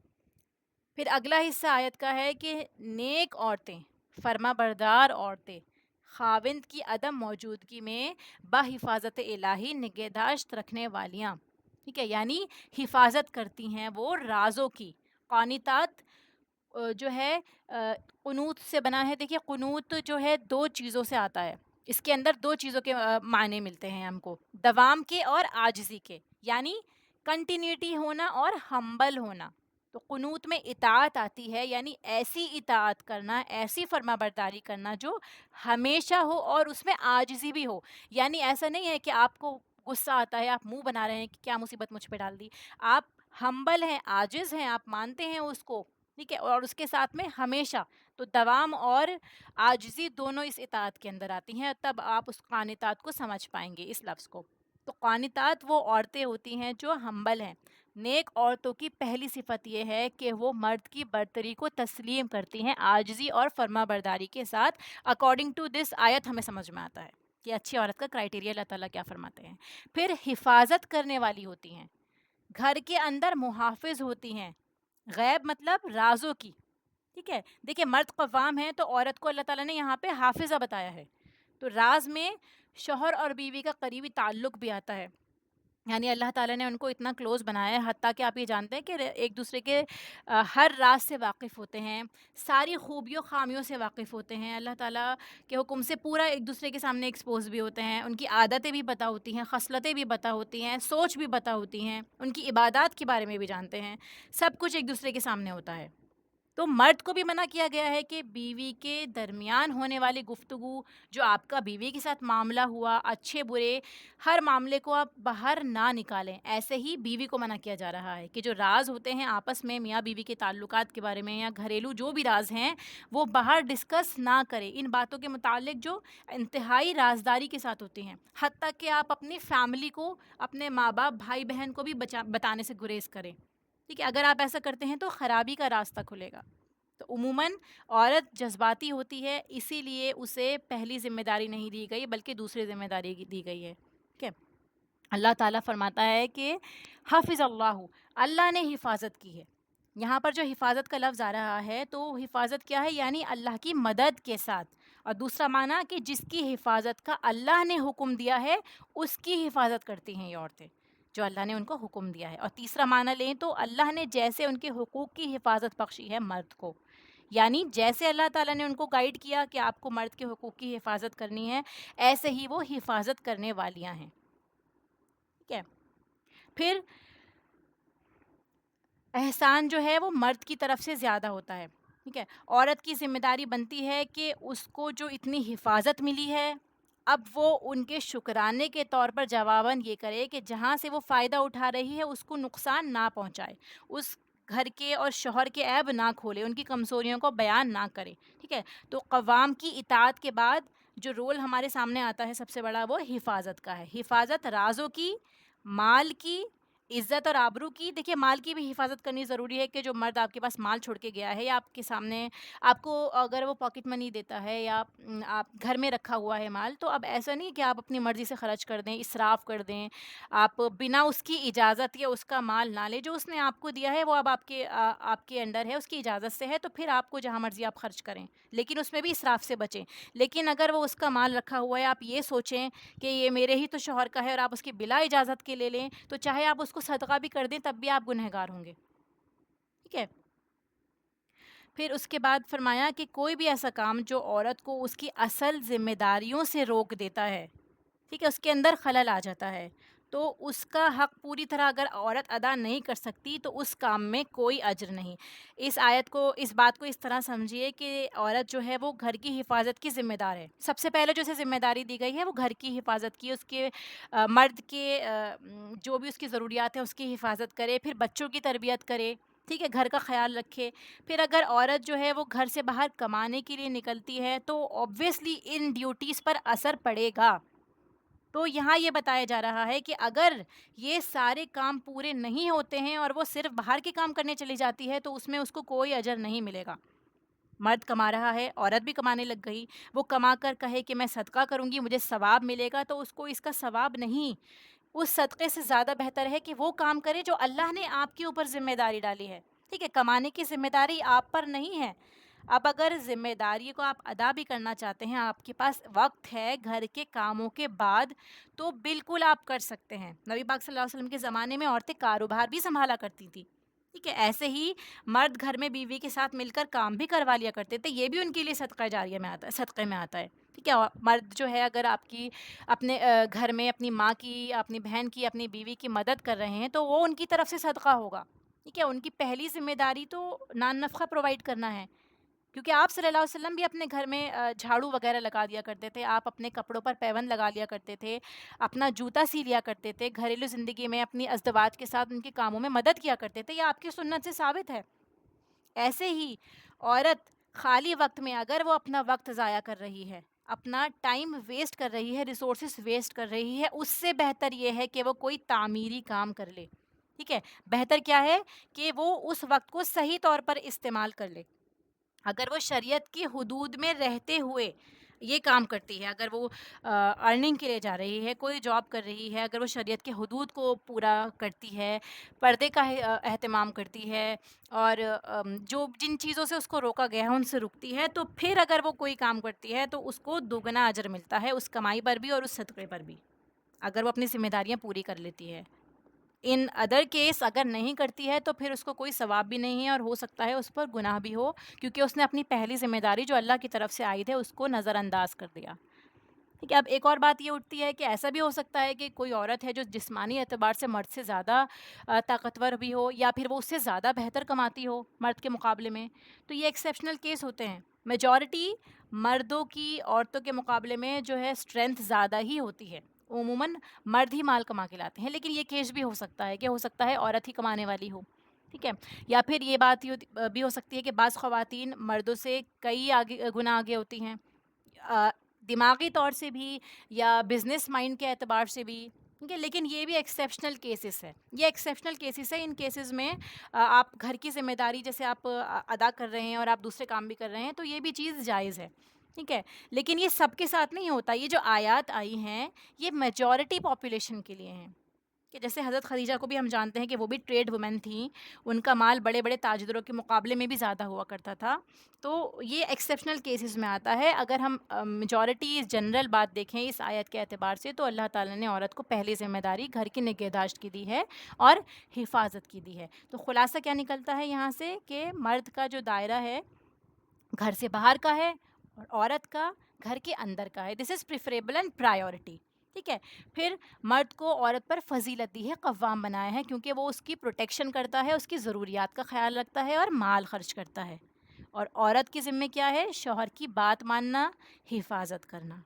پھر اگلا حصہ آیت کا ہے کہ نیک عورتیں، فرما بردار عورتیں خاوند کی عدم موجودگی میں بحفاظت الہی نگہداشت رکھنے والیاں، ٹھیک ہے، یعنی حفاظت کرتی ہیں وہ رازوں کی. قانتات جو ہے قنوت سے بنا ہے. دیکھیے قنوت جو ہے دو چیزوں سے آتا ہے، اس کے اندر دو چیزوں کے معنی ملتے ہیں ہم کو، دوام کے اور عاجزی کے، یعنی کنٹینیوٹی ہونا اور ہمبل ہونا. تو قنوت میں اطاعت آتی ہے، یعنی ایسی اطاعت کرنا، ایسی فرما برداری کرنا جو ہمیشہ ہو اور اس میں عاجزی بھی ہو. یعنی ایسا نہیں ہے کہ آپ کو غصہ آتا ہے، آپ منہ بنا رہے ہیں کہ کیا مصیبت مجھ پہ ڈال دی. آپ ہمبل ہیں، عاجز ہیں، آپ مانتے ہیں اس کو، ٹھیک ہے، اور اس کے ساتھ میں ہمیشہ. تو دوام اور عاجزی دونوں اس اطاعت کے اندر آتی ہیں، تب آپ اس قانتات کو سمجھ پائیں گے اس لفظ کو. تو قانتات وہ عورتیں ہوتی ہیں جو ہمبل ہیں. نیک عورتوں کی پہلی صفت یہ ہے کہ وہ مرد کی برتری کو تسلیم کرتی ہیں عاجزی اور فرما برداری کے ساتھ. اکارڈنگ ٹو دس آیت ہمیں سمجھ میں آتا ہے کہ اچھی عورت کا کرائٹیریا اللہ تعالیٰ کیا فرماتے ہیں. پھر حفاظت کرنے والی ہوتی ہیں، گھر کے اندر محافظ ہوتی ہیں، غیب مطلب رازوں کی، ٹھیک ہے. دیکھیں مرد قوام ہے تو عورت کو اللہ تعالیٰ نے یہاں پہ حافظہ بتایا ہے. تو راز میں شوہر اور بیوی کا قریبی تعلق بھی آتا ہے، یعنی اللہ تعالیٰ نے ان کو اتنا کلوز بنایا ہے، حتیٰ کہ آپ یہ جانتے ہیں کہ ایک دوسرے کے ہر راز سے واقف ہوتے ہیں، ساری خوبیوں خامیوں سے واقف ہوتے ہیں. اللہ تعالیٰ کے حکم سے پورا ایک دوسرے کے سامنے ایکسپوز بھی ہوتے ہیں، ان کی عادتیں بھی پتہ ہوتی ہیں، خصلتیں بھی پتہ ہوتی ہیں، سوچ بھی پتہ ہوتی ہیں، ان کی عبادات کے بارے میں بھی جانتے ہیں. سب کچھ ایک دوسرے کے سامنے ہوتا ہے. تو مرد کو بھی منع کیا گیا ہے کہ بیوی کے درمیان ہونے والی گفتگو، جو آپ کا بیوی کے ساتھ معاملہ ہوا، اچھے برے ہر معاملے کو آپ باہر نہ نکالیں. ایسے ہی بیوی کو منع کیا جا رہا ہے کہ جو راز ہوتے ہیں آپس میں میاں بیوی کے تعلقات کے بارے میں یا گھریلو جو بھی راز ہیں وہ باہر ڈسکس نہ کریں. ان باتوں کے متعلق جو انتہائی رازداری کے ساتھ ہوتی ہیں، حتیٰ کہ آپ اپنی فیملی کو، اپنے ماں باپ بھائی بہن کو بھی بتانے سے گریز کریں. ٹھیک ہے، اگر آپ ایسا کرتے ہیں تو خرابی کا راستہ کھلے گا. تو عموماً عورت جذباتی ہوتی ہے، اسی لیے اسے پہلی ذمہ داری نہیں دی گئی بلکہ دوسری ذمہ داری دی گئی ہے. ٹھیک ہے، اللہ تعالیٰ فرماتا ہے کہ حافظ اللہ، اللہ نے حفاظت کی ہے. یہاں پر جو حفاظت کا لفظ آ رہا ہے تو حفاظت کیا ہے، یعنی اللہ کی مدد کے ساتھ. اور دوسرا معنی کہ جس کی حفاظت کا اللہ نے حکم دیا ہے اس کی حفاظت کرتی ہیں یہ عورتیں، جو اللہ نے ان کو حکم دیا ہے. اور تیسرا معنی لیں تو اللہ نے جیسے ان کے حقوق کی حفاظت بخشی ہے مرد کو، یعنی جیسے اللہ تعالیٰ نے ان کو گائیڈ کیا کہ آپ کو مرد کے حقوق کی حفاظت کرنی ہے، ایسے ہی وہ حفاظت کرنے والیاں ہیں. ٹھیک ہے، پھر احسان جو ہے وہ مرد کی طرف سے زیادہ ہوتا ہے. ٹھیک ہے، عورت کی ذمہ داری بنتی ہے کہ اس کو جو اتنی حفاظت ملی ہے اب وہ ان کے شکرانے کے طور پر جواباً یہ کرے کہ جہاں سے وہ فائدہ اٹھا رہی ہے اس کو نقصان نہ پہنچائے، اس گھر کے اور شوہر کے عیب نہ کھولے، ان کی کمزوریوں کو بیان نہ کرے. ٹھیک ہے، تو قوام کی اطاعت کے بعد جو رول ہمارے سامنے آتا ہے سب سے بڑا وہ حفاظت کا ہے. حفاظت رازوں کی، مال کی، عزت اور آبرو کی. دیکھیے مال کی بھی حفاظت کرنی ضروری ہے کہ جو مرد آپ کے پاس مال چھوڑ کے گیا ہے یا آپ کے سامنے آپ کو اگر وہ پاکٹ منی دیتا ہے یا آپ گھر میں رکھا ہوا ہے مال، تو اب ایسا نہیں کہ آپ اپنی مرضی سے خرچ کر دیں، اسراف کر دیں، آپ بنا اس کی اجازت یا اس کا مال نہ لیں. جو اس نے آپ کو دیا ہے وہ اب آپ کے انڈر ہے، اس کی اجازت سے ہے، تو پھر آپ کو جہاں مرضی آپ خرچ کریں، لیکن اس میں بھی اسراف سے بچیں. لیکن اگر وہ اس کا مال رکھا ہوا ہے، آپ یہ سوچیں کہ یہ میرے ہی تو شوہر کا ہے اور آپ اس کی بلا اجازت کے لے لیں، تو چاہے آپ اس کو صدقہ بھی کر دیں تب بھی آپ گنہگار ہوں گے. ٹھیک ہے، پھر اس کے بعد فرمایا کہ کوئی بھی ایسا کام جو عورت کو اس کی اصل ذمہ داریوں سے روک دیتا ہے، ٹھیک ہے، اس کے اندر خلل آ جاتا ہے، تو اس کا حق پوری طرح اگر عورت ادا نہیں کر سکتی تو اس کام میں کوئی اجر نہیں. اس آیت کو، اس بات کو اس طرح سمجھیے کہ عورت جو ہے وہ گھر کی حفاظت کی ذمہ دار ہے. سب سے پہلے جو اسے ذمہ داری دی گئی ہے وہ گھر کی حفاظت کی، اس کے مرد کے جو بھی اس کی ضروریات ہیں اس کی حفاظت کرے، پھر بچوں کی تربیت کرے، ٹھیک ہے، گھر کا خیال رکھے. پھر اگر عورت جو ہے وہ گھر سے باہر کمانے کے لیے نکلتی ہے تو obviously ان ڈیوٹیز پر اثر پڑے گا. تو یہاں یہ بتایا جا رہا ہے کہ اگر یہ سارے کام پورے نہیں ہوتے ہیں اور وہ صرف باہر کے کام کرنے چلی جاتی ہے تو اس میں اس کو کوئی اجر نہیں ملے گا. مرد کما رہا ہے، عورت بھی کمانے لگ گئی، وہ کما کر کہے کہ میں صدقہ کروں گی مجھے ثواب ملے گا، تو اس کو اس کا ثواب نہیں، اس صدقے سے زیادہ بہتر ہے کہ وہ کام کرے جو اللہ نے آپ کے اوپر ذمہ داری ڈالی ہے. ٹھیک ہے، کمانے کی ذمہ داری آپ پر نہیں ہے، اب اگر ذمہ داری کو آپ ادا بھی کرنا چاہتے ہیں، آپ کے پاس وقت ہے گھر کے کاموں کے بعد، تو بالکل آپ کر سکتے ہیں۔ نبی پاک صلی اللہ علیہ وسلم کے زمانے میں عورتیں کاروبار بھی سنبھالا کرتی تھیں، ٹھیک ہے؟ ایسے ہی مرد گھر میں بیوی کے ساتھ مل کر کام بھی کروا لیا کرتے تھے، یہ بھی ان کے لیے صدقہ جاریہ میں آتا ہے، صدقے میں آتا ہے، ٹھیک ہے؟ اور مرد جو ہے اگر آپ کی اپنے گھر میں اپنی ماں کی، اپنی بہن کی، اپنی بیوی کی مدد کر رہے ہیں تو وہ ان کی طرف سے صدقہ ہوگا، ٹھیک ہے؟ ان کی پہلی ذمہ داری تو نان نفقہ پرووائڈ کرنا ہے، کیونکہ آپ صلی اللہ علیہ وسلم بھی اپنے گھر میں جھاڑو وغیرہ لگا دیا کرتے تھے، آپ اپنے کپڑوں پر پیوند لگا لیا کرتے تھے، اپنا جوتا سی لیا کرتے تھے، گھریلو زندگی میں اپنی ازدواج کے ساتھ ان کے کاموں میں مدد کیا کرتے تھے، یہ آپ کی سنت سے ثابت ہے۔ ایسے ہی عورت خالی وقت میں اگر وہ اپنا وقت ضائع کر رہی ہے، اپنا ٹائم ویسٹ کر رہی ہے، ریسورسز ویسٹ کر رہی ہے، اس سے بہتر یہ ہے کہ وہ کوئی تعمیری کام کر لے، ٹھیک ہے؟ بہتر کیا ہے کہ وہ اس وقت کو صحیح طور پر استعمال کر لے۔ اگر وہ شریعت کی حدود میں رہتے ہوئے یہ کام کرتی ہے، اگر وہ ارننگ کے لیے جا رہی ہے، کوئی جاب کر رہی ہے، اگر وہ شریعت کے حدود کو پورا کرتی ہے، پردے کا اہتمام کرتی ہے، اور جو جن چیزوں سے اس کو روکا گیا ہے ان سے رکتی ہے، تو پھر اگر وہ کوئی کام کرتی ہے تو اس کو دوگنا اجر ملتا ہے، اس کمائی پر بھی اور اس صدقے پر بھی، اگر وہ اپنی ذمہ داریاں پوری کر لیتی ہے۔ ان ادر کیس اگر نہیں کرتی ہے تو پھر اس کو کوئی ثواب بھی نہیں ہے، اور ہو سکتا ہے اس پر گناہ بھی ہو، کیونکہ اس نے اپنی پہلی ذمہ داری جو اللہ کی طرف سے آئی تھے اس کو نظر انداز کر دیا، ٹھیک ہے؟ اب ایک اور بات یہ اٹھتی ہے کہ ایسا بھی ہو سکتا ہے کہ کوئی عورت ہے جو جسمانی اعتبار سے مرد سے زیادہ طاقتور بھی ہو، یا پھر وہ اس سے زیادہ بہتر کماتی ہو مرد کے مقابلے میں، تو یہ ایکسیپشنل کیس ہوتے ہیں۔ میجورٹی مردوں کی عورتوں کے مقابلے میں جو ہے اسٹرینتھ زیادہ ہی ہوتی ہے، عموماً مرد ہی مال کما کے لاتے ہیں، لیکن یہ کیس بھی ہو سکتا ہے کہ ہو سکتا ہے عورت ہی کمانے والی ہو، ٹھیک ہے؟ یا پھر یہ بات بھی ہو سکتی ہے کہ بعض خواتین مردوں سے کئی گنا آگے ہوتی ہیں، دماغی طور سے بھی یا بزنس مائنڈ کے اعتبار سے بھی، ٹھیک ہے؟ لیکن یہ بھی ایکسیپشنل کیسز ہے، یہ ایکسیپشنل کیسز ہے۔ ان کیسز میں آپ گھر کی ذمہ داری جیسے آپ ادا کر رہے ہیں اور آپ دوسرے کام بھی کر رہے ہیں، تو یہ بھی چیز جائز ہے، ٹھیک ہے؟ لیکن یہ سب کے ساتھ نہیں ہوتا، یہ جو آیات آئی ہیں یہ میجورٹی پاپولیشن کے لیے ہیں، کہ جیسے حضرت خدیجہ کو بھی ہم جانتے ہیں کہ وہ بھی ٹریڈ وومن تھیں، ان کا مال بڑے بڑے تاجروں کے مقابلے میں بھی زیادہ ہوا کرتا تھا، تو یہ ایکسیپشنل کیسز میں آتا ہے۔ اگر ہم میجورٹی جنرل بات دیکھیں اس آیت کے اعتبار سے، تو اللہ تعالیٰ نے عورت کو پہلی ذمہ داری گھر کی نگہداشت کی دی ہے اور حفاظت کی دی ہے۔ تو خلاصہ کیا نکلتا ہے یہاں سے کہ مرد کا جو دائرہ ہے گھر سے باہر کا ہے، اور عورت کا گھر کے اندر کا ہے، دس از پریفریبل اینڈ پرائیورٹی، ٹھیک ہے؟ پھر مرد کو عورت پر فضیلت دی ہے، قوام بنایا ہے، کیونکہ وہ اس کی پروٹیکشن کرتا ہے، اس کی ضروریات کا خیال رکھتا ہے اور مال خرچ کرتا ہے، اور عورت کی ذمہ کیا ہے؟ شوہر کی بات ماننا، حفاظت کرنا۔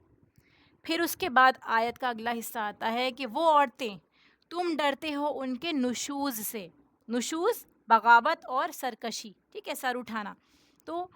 پھر اس کے بعد آیت کا اگلا حصہ آتا ہے کہ وہ عورتیں تم ڈرتے ہو ان کے نشوز سے، نشوز بغاوت اور سرکشی، ٹھیک ہے؟ سر اٹھانا۔ تو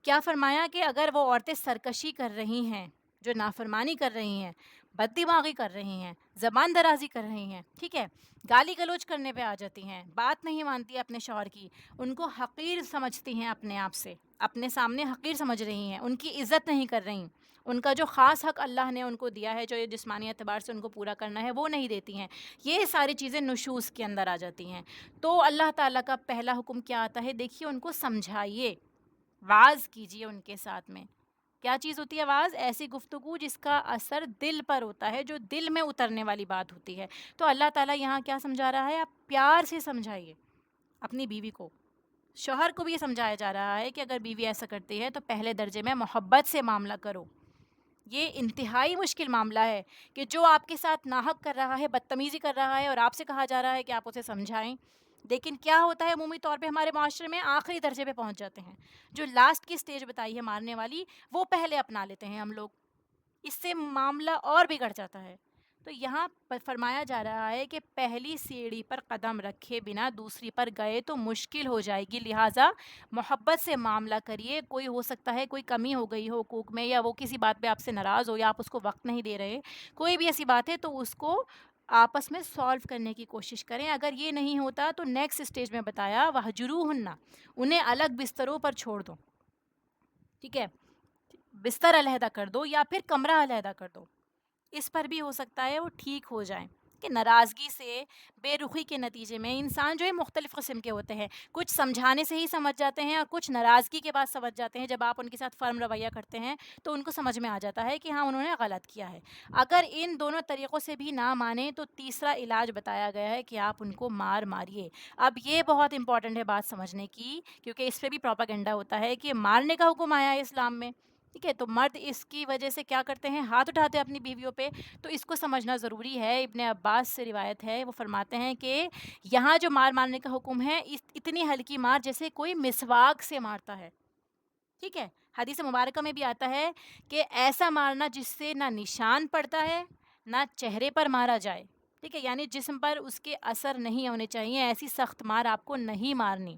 کیا فرمایا کہ اگر وہ عورتیں سرکشی کر رہی ہیں، جو نافرمانی کر رہی ہیں، بد دماغی کر رہی ہیں، زبان درازی کر رہی ہیں، ٹھیک ہے، گالی گلوچ کرنے پہ آ جاتی ہیں، بات نہیں مانتی اپنے شوہر کی، ان کو حقیر سمجھتی ہیں، اپنے آپ سے اپنے سامنے حقیر سمجھ رہی ہیں، ان کی عزت نہیں کر رہی، ان کا جو خاص حق اللہ نے ان کو دیا ہے، جو یہ جسمانی اعتبار سے ان کو پورا کرنا ہے، وہ نہیں دیتی ہیں، یہ ساری چیزیں نشوز کے اندر آ جاتی ہیں۔ تو اللہ تعالیٰ کا پہلا حکم کیا آتا ہے؟ دیکھیے ان کو سمجھائیے، واز کیجیے ان کے ساتھ میں۔ کیا چیز ہوتی ہے واز؟ ایسی گفتگو جس کا اثر دل پر ہوتا ہے، جو دل میں اترنے والی بات ہوتی ہے۔ تو اللہ تعالیٰ یہاں کیا سمجھا رہا ہے؟ آپ پیار سے سمجھائیے اپنی بیوی کو، شوہر کو بھی یہ سمجھایا جا رہا ہے کہ اگر بیوی ایسا کرتی ہے تو پہلے درجے میں محبت سے معاملہ کرو۔ یہ انتہائی مشکل معاملہ ہے کہ جو آپ کے ساتھ ناحق کر رہا ہے، بدتمیزی کر رہا ہے، اور آپ سے کہا جا رہا ہے کہ آپ اسے سمجھائیں، لیکن کیا ہوتا ہے عمومی طور پہ ہمارے معاشرے میں؟ آخری درجے پہ پہنچ جاتے ہیں، جو لاسٹ کی سٹیج بتائی ہے مارنے والی، وہ پہلے اپنا لیتے ہیں ہم لوگ، اس سے معاملہ اور بگڑ جاتا ہے۔ تو یہاں پر فرمایا جا رہا ہے کہ پہلی سیڑھی پر قدم رکھے بنا دوسری پر گئے تو مشکل ہو جائے گی، لہٰذا محبت سے معاملہ کریے۔ کوئی ہو سکتا ہے کوئی کمی ہو گئی ہو حقوق میں، یا وہ کسی بات پہ آپ سے ناراض ہو، یا آپ اس کو وقت نہیں دے رہے، کوئی بھی ایسی بات ہے تو اس کو آپس میں سالو کرنے کی کوشش کریں۔ اگر یہ نہیں ہوتا تو نیکسٹ اسٹیج میں بتایا وَہْجُرُوهُنَّ، انہیں الگ بستروں پر چھوڑ دو، ٹھیک ہے؟ بستر علیحدہ کر دو یا پھر کمرہ علیحدہ کر دو، اس پر بھی ہو سکتا ہے وہ ٹھیک ہو جائیں، کہ ناراضگی سے، بے رخی کے نتیجے میں انسان جو ہے مختلف قسم کے ہوتے ہیں، کچھ سمجھانے سے ہی سمجھ جاتے ہیں اور کچھ ناراضگی کے بعد سمجھ جاتے ہیں. جب آپ ان کے ساتھ فرم رویہ کرتے ہیں تو ان کو سمجھ میں آ جاتا ہے کہ ہاں انہوں نے غلط کیا ہے. اگر ان دونوں طریقوں سے بھی نہ مانیں تو تیسرا علاج بتایا گیا ہے کہ آپ ان کو ماریے. اب یہ بہت امپورٹنٹ ہے بات سمجھنے کی، کیونکہ اس پہ بھی پروپیگنڈا ہوتا ہے کہ مارنے کا حکم آیا ہے اسلام میں. ٹھیک ہے، تو مرد اس کی وجہ سے کیا کرتے ہیں، ہاتھ اٹھاتے ہیں اپنی بیویوں پہ. تو اس کو سمجھنا ضروری ہے. ابن عباس سے روایت ہے، وہ فرماتے ہیں کہ یہاں جو مارنے کا حکم ہے اتنی ہلکی مار جیسے کوئی مسواک سے مارتا ہے. ٹھیک ہے، حدیث مبارکہ میں بھی آتا ہے کہ ایسا مارنا جس سے نہ نشان پڑتا ہے نہ چہرے پر مارا جائے. ٹھیک ہے، یعنی جسم پر اس کے اثر نہیں ہونے چاہیے، ایسی سخت مار آپ کو نہیں مارنی.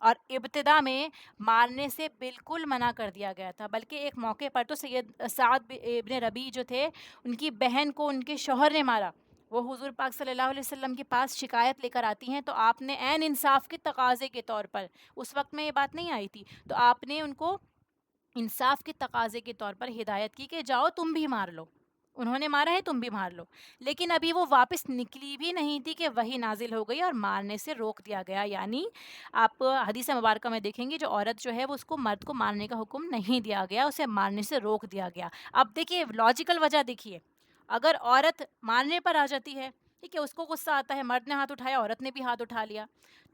اور ابتدا میں مارنے سے بالکل منع کر دیا گیا تھا، بلکہ ایک موقع پر تو سید سعد ابن ربیع جو تھے، ان کی بہن کو ان کے شوہر نے مارا. وہ حضور پاک صلی اللہ علیہ وسلم کے پاس شکایت لے کر آتی ہیں، تو آپ نے عین انصاف کے تقاضے کے طور پر، اس وقت میں یہ بات نہیں آئی تھی، تو آپ نے ان کو انصاف کے تقاضے کے طور پر ہدایت کی کہ جاؤ تم بھی مار لو. انہوں نے مارا ہے، تم بھی مار لو. لیکن ابھی وہ واپس نکلی بھی نہیں تھی کہ وہی نازل ہو گئی اور مارنے سے روک دیا گیا. یعنی آپ حدیث مبارکہ میں دیکھیں گے جو عورت جو ہے وہ اس کو مرد کو مارنے کا حکم نہیں دیا گیا، اسے مارنے سے روک دیا گیا. اب دیکھیے لاجیکل وجہ دیکھیے، اگر عورت مارنے پر آ جاتی ہے، ٹھیک ہے، اس کو غصہ آتا ہے، مرد نے ہاتھ اٹھایا، عورت نے بھی ہاتھ اٹھا لیا،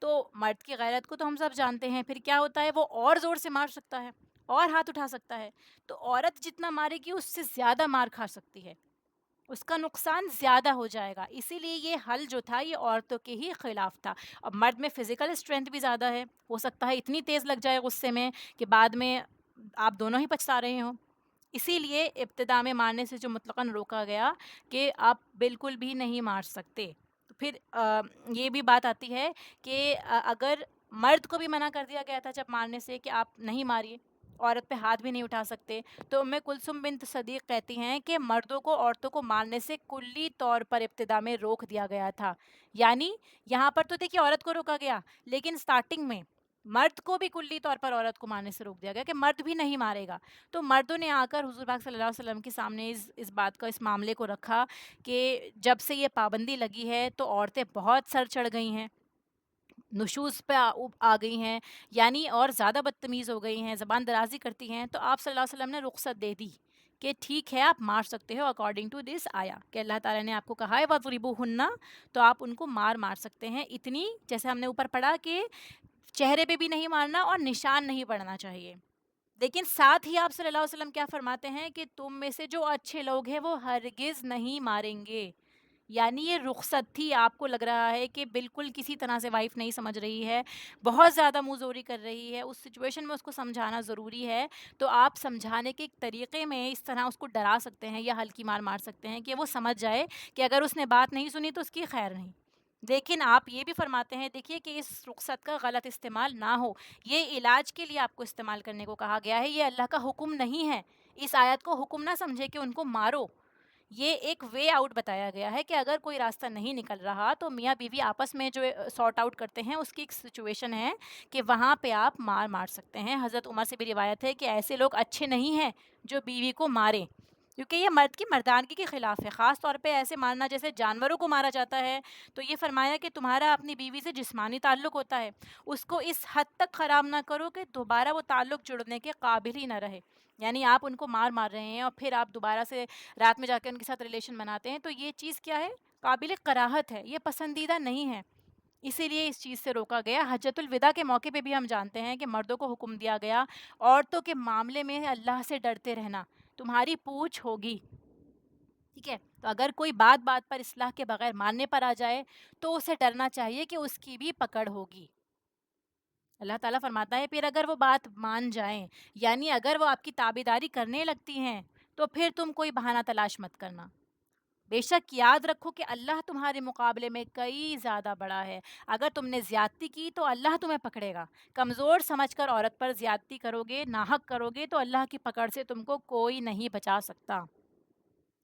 تو مرد کی غیرت کو تو ہم سب جانتے ہیں، پھر کیا ہوتا ہے، وہ اور زور سے مار سکتا ہے اور ہاتھ اٹھا سکتا ہے. تو عورت جتنا مارے گی اس سے زیادہ مار کھا سکتی ہے، اس کا نقصان زیادہ ہو جائے گا. اسی لیے یہ حل جو تھا یہ عورتوں کے ہی خلاف تھا. اب مرد میں فزیکل اسٹرینتھ بھی زیادہ ہے، ہو سکتا ہے اتنی تیز لگ جائے غصے میں کہ بعد میں آپ دونوں ہی پچھتا رہے ہوں. اسی لیے ابتدا میں مارنے سے جو مطلقاً روکا گیا کہ آپ بالکل بھی نہیں مار سکتے. تو پھر یہ بھی بات آتی ہے کہ اگر مرد کو بھی منع کر دیا گیا تھا جب مارنے سے کہ آپ نہیں ماریے، عورت پہ ہاتھ بھی نہیں اٹھا سکتے، تو ام کلثوم بنت صدیق کہتی ہیں کہ مردوں کو عورتوں کو مارنے سے کلی طور پر ابتدا میں روک دیا گیا تھا. یعنی یہاں پر تو دیکھیے عورت کو روکا گیا، لیکن سٹارٹنگ میں مرد کو بھی کلی طور پر عورت کو مارنے سے روک دیا گیا کہ مرد بھی نہیں مارے گا. تو مردوں نے آ کر حضور پاک صلی اللہ علیہ وسلم کے سامنے اس بات کا، اس معاملے کو رکھا کہ جب سے یہ پابندی لگی ہے تو عورتیں بہت سر چڑھ گئی ہیں، نشوز پہ آ گئی ہیں، یعنی اور زیادہ بدتمیز ہو گئی ہیں، زبان درازی کرتی ہیں. تو آپ صلی اللہ علیہ وسلم نے رخصت دے دی کہ ٹھیک ہے آپ مار سکتے ہو. اکارڈنگ ٹو دس آیا کہ اللہ تعالیٰ نے آپ کو کہا ہے وَضْرِبُوهُنَّ، تو آپ ان کو مار سکتے ہیں. اتنی جیسے ہم نے اوپر پڑھا کہ چہرے پہ بھی نہیں مارنا اور نشان نہیں پڑنا چاہیے. لیکن ساتھ ہی آپ صلی اللہ علیہ وسلم کیا فرماتے ہیں کہ تم میں سے جو اچھے لوگ ہیں وہ ہرگز نہیں ماریں گے. یعنی یہ رخصت تھی. آپ کو لگ رہا ہے کہ بالکل کسی طرح سے وائف نہیں سمجھ رہی ہے، بہت زیادہ منہ زوری کر رہی ہے، اس سچویشن میں اس کو سمجھانا ضروری ہے، تو آپ سمجھانے کے ایک طریقے میں اس طرح اس کو ڈرا سکتے ہیں یا ہلکی مار سکتے ہیں کہ وہ سمجھ جائے کہ اگر اس نے بات نہیں سنی تو اس کی خیر نہیں. لیکن آپ یہ بھی فرماتے ہیں دیکھیے کہ اس رخصت کا غلط استعمال نہ ہو. یہ علاج کے لیے آپ کو استعمال کرنے کو کہا گیا ہے، یہ اللہ کا حکم نہیں ہے. اس آیت کو حکم نہ سمجھے کہ ان کو مارو. یہ ایک وے آؤٹ بتایا گیا ہے کہ اگر کوئی راستہ نہیں نکل رہا تو میاں بیوی آپس میں جو سارٹ آؤٹ کرتے ہیں اس کی ایک سچویشن ہے کہ وہاں پہ آپ مار سکتے ہیں. حضرت عمر سے بھی روایت ہے کہ ایسے لوگ اچھے نہیں ہیں جو بیوی کو ماریں، کیونکہ یہ مرد کی مردانگی کے خلاف ہے. خاص طور پہ ایسے مارنا جیسے جانوروں کو مارا جاتا ہے. تو یہ فرمایا کہ تمہارا اپنی بیوی سے جسمانی تعلق ہوتا ہے، اس کو اس حد تک خراب نہ کرو کہ دوبارہ وہ تعلق جڑنے کے قابل ہی نہ رہے. یعنی آپ ان کو مار رہے ہیں اور پھر آپ دوبارہ سے رات میں جا کے ان کے ساتھ ریلیشن بناتے ہیں، تو یہ چیز کیا ہے، قابل کراہت ہے، یہ پسندیدہ نہیں ہے. اسی لیے اس چیز سے روکا گیا. حجۃ الوداع کے موقع پہ بھی ہم جانتے ہیں کہ مردوں کو حکم دیا گیا عورتوں کے معاملے میں اللہ سے ڈرتے رہنا، تمہاری پوچھ ہوگی. ٹھیک ہے، تو اگر کوئی بات پر اصلاح کے بغیر ماننے پر آ جائے تو اسے ڈرنا چاہیے کہ اس کی بھی پکڑ ہوگی. اللہ تعالیٰ فرماتا ہے پھر اگر وہ بات مان جائیں، یعنی اگر وہ آپ کی تابعداری کرنے لگتی ہیں تو پھر تم کوئی بہانہ تلاش مت کرنا. بے شک یاد رکھو کہ اللہ تمہارے مقابلے میں کئی زیادہ بڑا ہے. اگر تم نے زیادتی کی تو اللہ تمہیں پکڑے گا. کمزور سمجھ کر عورت پر زیادتی کرو گے، ناحق کرو گے، تو اللہ کی پکڑ سے تم کو کوئی نہیں بچا سکتا.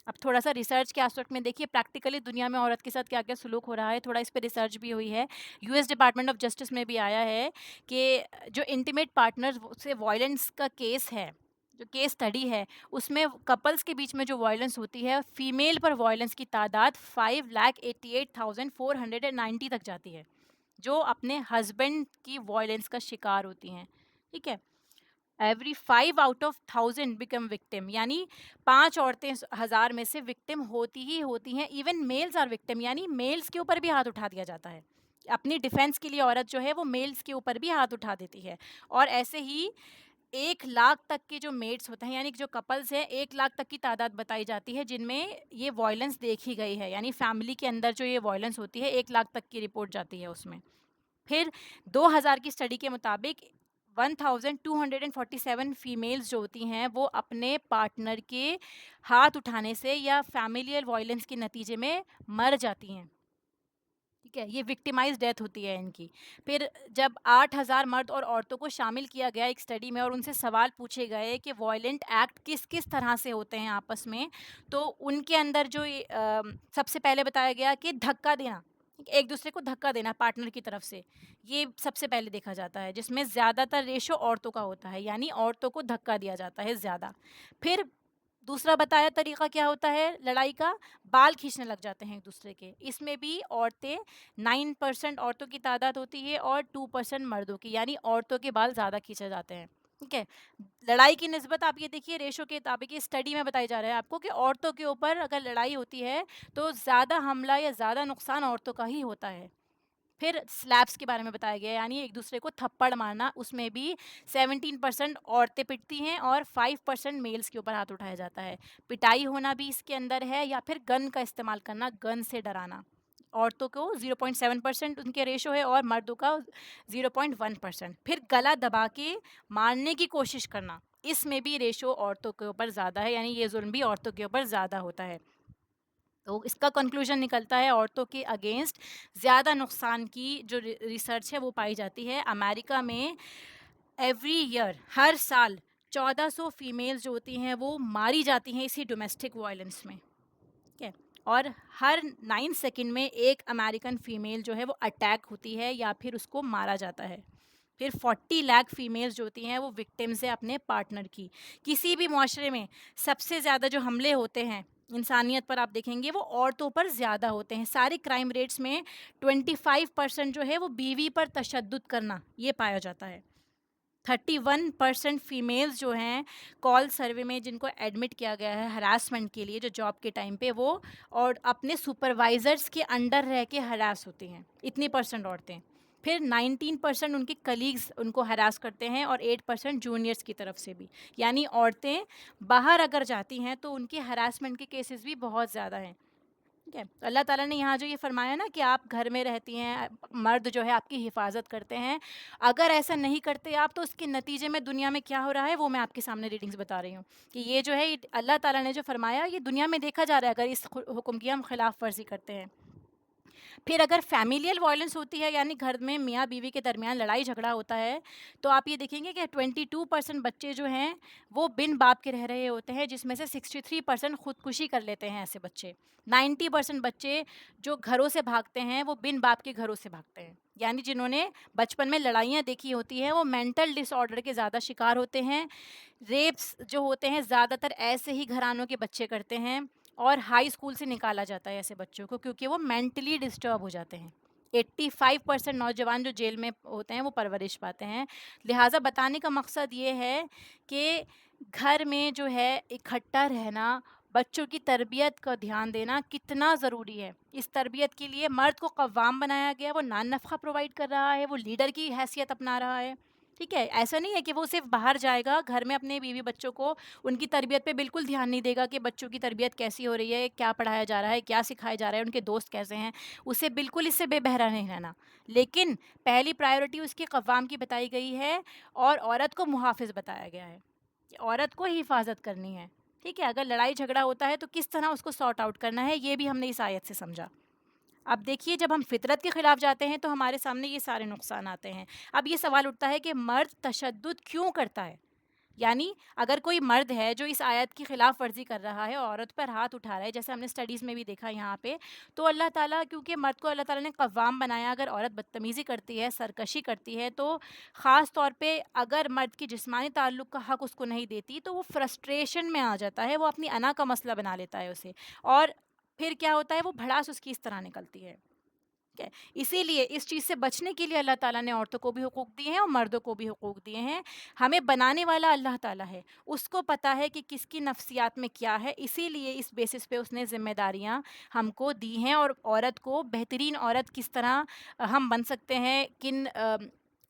اب تھوڑا سا ریسرچ کے آسپیکٹ میں دیکھیے پریکٹیکلی دنیا میں عورت کے ساتھ کیا کیا سلوک ہو رہا ہے. تھوڑا اس پہ ریسرچ بھی ہوئی ہے. U S department of justice میں بھی آیا ہے کہ جو انٹیمیٹ پارٹنر سے وائلنس کا کیس ہے جو کیس اسٹڈی ہے اس میں کپلس کے بیچ میں جو وائلنس ہوتی ہے، فیمیل پر وائلنس کی تعداد 5,88,490 تک جاتی ہے، جو اپنے ہسبینڈ کی وائلنس کا شکار ہوتی ہیں. ٹھیک ہے. Every 5 out of 1000 become victim, یعنی 5 عورتیں 1000 میں سے وکٹم ہوتی ہی ہوتی ہیں. ایون میلز آر وکٹم، یعنی میلز کے اوپر بھی ہاتھ اٹھا دیا جاتا ہے. اپنی ڈیفینس کے لیے عورت جو ہے وہ میلز کے اوپر بھی ہاتھ اٹھا دیتی ہے. اور ایسے ہی 1 لاکھ تک کے جو میٹس ہوتے ہیں، یعنی جو کپلز ہیں، 1 لاکھ تک کی تعداد بتائی جاتی ہے جن میں یہ وائلنس دیکھی گئی ہے. یعنی فیملی کے اندر جو یہ وائلنس ہوتی ہے 1 لاکھ تک کی رپورٹ جاتی ہے اس میں. پھر 2000 کی اسٹڈی کے مطابق 1247 فیمیلز جو ہوتی ہیں وہ اپنے پارٹنر کے ہاتھ اٹھانے سے یا فیملیل وائلنس کے نتیجے میں مر جاتی ہیں. ٹھیک ہے. یہ وکٹیمائز ڈیتھ ہوتی ہے ان کی. پھر جب 8000 مرد اور عورتوں کو شامل کیا گیا ایک اسٹڈی میں اور ان سے سوال پوچھے گئے کہ وائلنٹ ایکٹ کس کس طرح سے ہوتے ہیں آپس میں، تو ان کے اندر جو سب سے پہلے بتایا گیا کہ دھکا دینا، ایک دوسرے کو دھکا دینا پارٹنر کی طرف سے، یہ سب سے پہلے دیکھا جاتا ہے، جس میں زیادہ تر ریشو عورتوں کا ہوتا ہے، یعنی عورتوں کو دھکا دیا جاتا ہے زیادہ. پھر دوسرا بتایا طریقہ کیا ہوتا ہے لڑائی کا، بال کھینچنے لگ جاتے ہیں ایک دوسرے کے. اس میں بھی عورتیں 9% عورتوں کی تعداد ہوتی ہے اور 2% مردوں کی، یعنی عورتوں کے بال زیادہ کھینچے جاتے ہیں. ٹھیک ہے. لڑائی کی نسبت آپ یہ دیکھیے ریشو کے مطابق یہ اسٹڈی میں بتائی جا رہا ہے آپ کو کہ عورتوں کے اوپر اگر لڑائی ہوتی ہے تو زیادہ حملہ یا زیادہ نقصان عورتوں کا ہی ہوتا ہے. پھر سلیپس کے بارے میں بتایا گیا، یعنی ایک دوسرے کو تھپڑ مارنا، اس میں بھی 17% عورتیں پٹتی ہیں اور 5% میلز کے اوپر ہاتھ اٹھایا جاتا ہے. پٹائی ہونا بھی اس کے اندر ہے، یا پھر گن کا استعمال کرنا، گن سے ڈرانا. عورتوں کو 0.7% ان کے ریشو ہے اور مردوں کا 0.1%. پھر گلا دبا کے مارنے کی کوشش کرنا، اس میں بھی ریشو عورتوں کے اوپر زیادہ ہے، یعنی یہ ظلم بھی عورتوں کے اوپر زیادہ ہوتا ہے. تو اس کا کنکلوژن نکلتا ہے عورتوں کے اگینسٹ زیادہ نقصان کی جو ریسرچ ہے وہ پائی جاتی ہے. امریکہ میں ایوری ایئر، ہر سال 1400 فیمیل جو ہوتی ہیں وہ ماری جاتی ہیں اسی ڈومیسٹک وائلنس میں. ٹھیک ہے. اور ہر 9 سیکنڈ میں ایک امریکن فیمیل جو ہے وہ اٹیک ہوتی ہے یا پھر اس کو مارا جاتا ہے. پھر 40 لاکھ فیمیلز جو ہوتی ہیں وہ وکٹمز ہیں اپنے پارٹنر کی. کسی بھی معاشرے میں سب سے زیادہ جو حملے ہوتے ہیں انسانیت پر آپ دیکھیں گے وہ عورتوں پر زیادہ ہوتے ہیں. سارے کرائم ریٹس میں 25% جو ہے وہ بیوی پر تشدد کرنا یہ پایا جاتا ہے. 31% فیمیلز جو ہیں کال سروے میں جن کو ایڈمٹ کیا گیا ہے ہراسمنٹ کے لیے جو جاب کے ٹائم پہ، وہ اور اپنے سپروائزرس کے انڈر رہ کے ہراس ہوتی ہیں، اتنی پرسنٹ عورتیں. پھر 19% ان کے کلیگز ان کو ہراس کرتے ہیں اور 8% جونیئرس کی طرف سے بھی. یعنی عورتیں باہر اگر جاتی ہیں تو ان کے ہراسمنٹ کے کیسز بھی بہت زیادہ ہیں. ٹھیک ہے. اللہ تعالیٰ نے یہاں جو یہ فرمایا نا کہ آپ گھر میں رہتی ہیں، مرد جو ہے آپ کی حفاظت کرتے ہیں، اگر ایسا نہیں کرتے آپ تو اس کے نتیجے میں دنیا میں کیا ہو رہا ہے وہ میں آپ کے سامنے ریڈنگز بتا رہی ہوں کہ یہ جو ہے اللہ تعالیٰ نے جو فرمایا یہ دنیا میں دیکھا جا رہا ہے اگر اس حکم کی ہم خلاف ورزی کرتے ہیں. پھر اگر فیملیل وائلنس ہوتی ہے، یعنی گھر میں میاں بیوی کے درمیان لڑائی جھگڑا ہوتا ہے، تو آپ یہ دیکھیں گے کہ 22% بچے جو ہیں وہ بن باپ کے رہ رہے ہوتے ہیں، جس میں سے 63% خودکشی کر لیتے ہیں ایسے بچے. 90% بچے جو گھروں سے بھاگتے ہیں وہ بن باپ کے گھروں سے بھاگتے ہیں، یعنی جنہوں نے بچپن میں لڑائیاں دیکھی ہوتی ہیں وہ مینٹل ڈس آرڈر کے زیادہ شکار ہوتے ہیں. ریپس جو ہوتے ہیں زیادہ تر ایسے ہی گھرانوں کے بچے کرتے ہیں، اور ہائی اسکول سے نکالا جاتا ہے ایسے بچوں کو کیونکہ وہ مینٹلی ڈسٹرب ہو جاتے ہیں. 85% نوجوان جو جیل میں ہوتے ہیں وہ پرورش پاتے ہیں. لہٰذا بتانے کا مقصد یہ ہے کہ گھر میں جو ہے اکٹھا رہنا، بچوں کی تربیت کا دھیان دینا کتنا ضروری ہے. اس تربیت کے لیے مرد کو قوام بنایا گیا، وہ نان نفقہ پرووائڈ کر رہا ہے، وہ لیڈر کی حیثیت اپنا رہا ہے. ٹھیک ہے. ایسا نہیں ہے کہ وہ صرف باہر جائے گا، گھر میں اپنے بیوی بچوں کو ان کی تربیت پہ بالکل دھیان نہیں دے گا کہ بچوں کی تربیت کیسی ہو رہی ہے، کیا پڑھایا جا رہا ہے، کیا سکھایا جا رہا ہے، ان کے دوست کیسے ہیں. اسے بالکل اس سے بے بہرا نہیں رہنا، لیکن پہلی پرائیورٹی اس کی قوام کی بتائی گئی ہے اور عورت کو محافظ بتایا گیا ہے کہ عورت کو ہی حفاظت کرنی ہے. ٹھیک ہے. اگر لڑائی جھگڑا ہوتا ہے تو کس طرح اس کو سارٹ آؤٹ کرنا ہے یہ بھی ہم نے اس آیت سے سمجھا. اب دیکھیے جب ہم فطرت کے خلاف جاتے ہیں تو ہمارے سامنے یہ سارے نقصان آتے ہیں. اب یہ سوال اٹھتا ہے کہ مرد تشدد کیوں کرتا ہے؟ یعنی اگر کوئی مرد ہے جو اس آیت کی خلاف ورزی کر رہا ہے اور عورت پر ہاتھ اٹھا رہا ہے، جیسے ہم نے اسٹڈیز میں بھی دیکھا یہاں پہ، تو اللہ تعالیٰ، کیونکہ مرد کو اللہ تعالیٰ نے قوام بنایا، اگر عورت بدتمیزی کرتی ہے، سرکشی کرتی ہے، تو خاص طور پہ اگر مرد کی جسمانی تعلق کا حق اس کو نہیں دیتی تو وہ فرسٹریشن میں آ جاتا ہے، وہ اپنی انا کا مسئلہ بنا لیتا ہے اسے، اور پھر کیا ہوتا ہے، وہ بھڑاس اس کی اس طرح نکلتی ہے. ٹھیک ہے. اسی لیے اس چیز سے بچنے کے لیے اللہ تعالیٰ نے عورتوں کو بھی حقوق دیے ہیں اور مردوں کو بھی حقوق دیے ہیں. ہمیں بنانے والا اللہ تعالیٰ ہے، اس کو پتہ ہے کہ کس کی نفسیات میں کیا ہے، اسی لیے اس بیسس پہ اس نے ذمہ داریاں ہم کو دی ہیں، اور عورت کو بہترین عورت کس طرح ہم بن سکتے ہیں، کن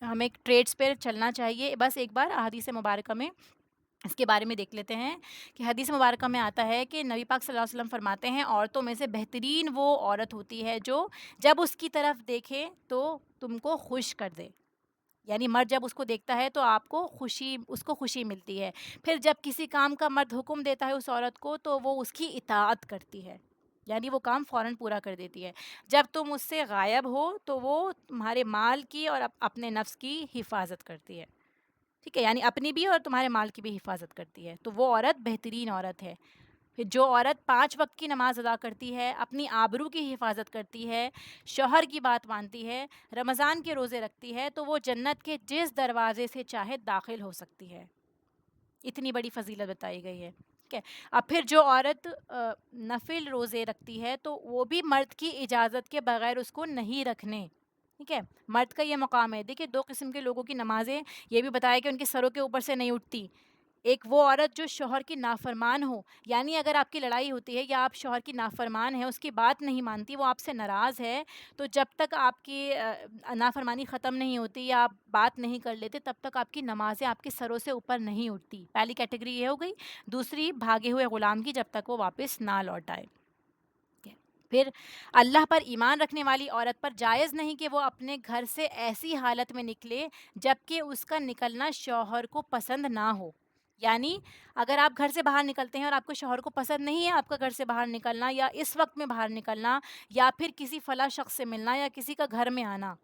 ہمیں ٹریڈس پہ چلنا چاہیے. بس ایک بار احادیث مبارکہ میں اس کے بارے میں دیکھ لیتے ہیں کہ حدیث مبارکہ میں آتا ہے کہ نبی پاک صلی اللہ علیہ وسلم فرماتے ہیں عورتوں میں سے بہترین وہ عورت ہوتی ہے جو جب اس کی طرف دیکھے تو تم کو خوش کر دے. یعنی مرد جب اس کو دیکھتا ہے تو آپ کو خوشی، اس کو خوشی ملتی ہے. پھر جب کسی کام کا مرد حکم دیتا ہے اس عورت کو تو وہ اس کی اطاعت کرتی ہے، یعنی وہ کام فوراً پورا کر دیتی ہے. جب تم اس سے غائب ہو تو وہ تمہارے مال کی اور اپنے نفس کی حفاظت کرتی ہے. ٹھیک ہے، یعنی اپنی بھی اور تمہارے مال کی بھی حفاظت کرتی ہے. تو وہ عورت بہترین عورت ہے. پھر جو عورت 5 وقت کی نماز ادا کرتی ہے، اپنی آبرو کی حفاظت کرتی ہے، شوہر کی بات مانتی ہے، رمضان کے روزے رکھتی ہے، تو وہ جنت کے جس دروازے سے چاہے داخل ہو سکتی ہے. اتنی بڑی فضیلت بتائی گئی ہے. ٹھیک ہے. اب پھر جو عورت نفل روزے رکھتی ہے تو وہ بھی مرد کی اجازت کے بغیر اس کو نہیں رکھنے. ٹھیک ہے، مرد کا یہ مقام ہے. دیکھیے 2 قسم کے لوگوں کی نمازیں یہ بھی بتایا کہ ان کے سروں کے اوپر سے نہیں اٹھتی. ایک وہ عورت جو شوہر کی نافرمان ہو، یعنی اگر آپ کی لڑائی ہوتی ہے یا آپ شوہر کی نافرمان ہیں، اس کی بات نہیں مانتی، وہ آپ سے ناراض ہے، تو جب تک آپ کی نافرمانی ختم نہیں ہوتی یا آپ بات نہیں کر لیتے تب تک آپ کی نمازیں آپ کے سروں سے اوپر نہیں اٹھتی. پہلی کیٹیگری یہ ہو گئی. دوسری، بھاگے ہوئے غلام کی، جب تک وہ واپس نہ لوٹ آئے. پھر اللہ پر ایمان رکھنے والی عورت پر جائز نہیں کہ وہ اپنے گھر سے ایسی حالت میں نکلے جب کہ اس کا نکلنا شوہر کو پسند نہ ہو. یعنی اگر آپ گھر سے باہر نکلتے ہیں اور آپ کو شوہر کو پسند نہیں ہے آپ کا گھر سے باہر نکلنا، یا اس وقت میں باہر نکلنا، یا پھر کسی فلاں شخص سے ملنا، یا کسی کا گھر میں آنا،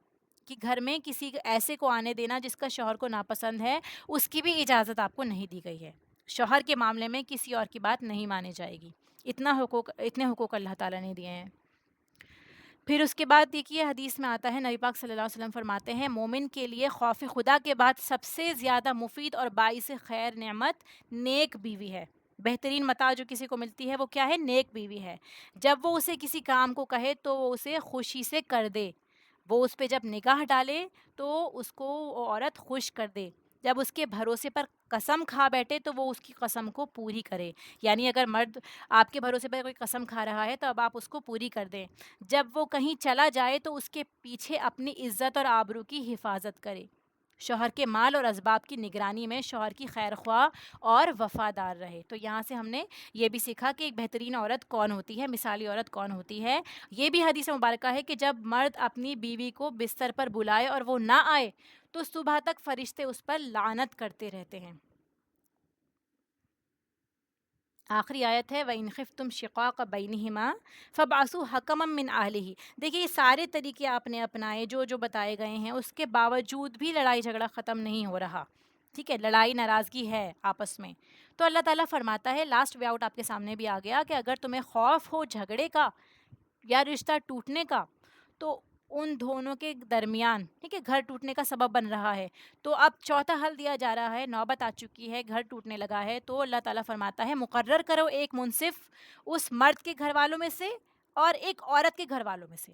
کہ گھر میں کسی ایسے کو آنے دینا جس کا شوہر کو ناپسند ہے، اس کی بھی اجازت آپ کو نہیں دی گئی ہے. شوہر کے معاملے میں کسی اور کی بات نہیں مانی جائے گی. اتنے حقوق اللہ تعالیٰ نے دیے ہیں. پھر اس کے بعد دیکھیے حدیث میں آتا ہے، نبی پاک صلی اللہ علیہ وسلم فرماتے ہیں مومن کے لیے خوف خدا کے بعد سب سے زیادہ مفید اور باعث خیر نعمت نیک بیوی ہے. بہترین متاع جو کسی کو ملتی ہے وہ کیا ہے؟ نیک بیوی ہے. جب وہ اسے کسی کام کو کہے تو وہ اسے خوشی سے کر دے. وہ اس پہ جب نگاہ ڈالے تو اس کو وہ عورت خوش کر دے. جب اس کے بھروسے پر قسم کھا بیٹھے تو وہ اس کی قسم کو پوری کرے. یعنی اگر مرد آپ کے بھروسے پر کوئی قسم کھا رہا ہے تو اب آپ اس کو پوری کر دیں. جب وہ کہیں چلا جائے تو اس کے پیچھے اپنی عزت اور آبرو کی حفاظت کرے. شوہر کے مال اور اسباب کی نگرانی میں شوہر کی خیر خواہ اور وفادار رہے. تو یہاں سے ہم نے یہ بھی سیکھا کہ ایک بہترین عورت کون ہوتی ہے، مثالی عورت کون ہوتی ہے. یہ بھی حدیث مبارکہ ہے کہ جب مرد اپنی بیوی کو بستر پر بلائے اور وہ نہ آئے تو صبح تک فرشتے اس پر لعنت کرتے رہتے ہیں. آخری آیت ہے وَإِنْ خِفْتُمْ شِقَاقَ بَيْنِهِمَا فَابْعَثُوا حَكَمًا مِّنْ أَهْلِهِ. دیکھیے یہ سارے طریقے آپ نے اپنائے جو بتائے گئے ہیں، اس کے باوجود بھی لڑائی جھگڑا ختم نہیں ہو رہا. ٹھیک ہے، لڑائی ناراضگی ہے آپس میں. تو اللہ تعالیٰ فرماتا ہے، لاسٹ وے آؤٹ آپ کے سامنے بھی آ گیا، کہ اگر تمہیں خوف ہو جھگڑے کا یا رشتہ ٹوٹنے کا تو ان دونوں کے درمیان، ٹھیک ہے، گھر ٹوٹنے کا سبب بن رہا ہے تو اب چوتھا حل دیا جا رہا ہے. نوبت آ چکی ہے، گھر ٹوٹنے لگا ہے، تو اللہ تعالیٰ فرماتا ہے مقرر کرو ایک منصف اس مرد کے گھر والوں میں سے اور ایک عورت کے گھر والوں میں سے.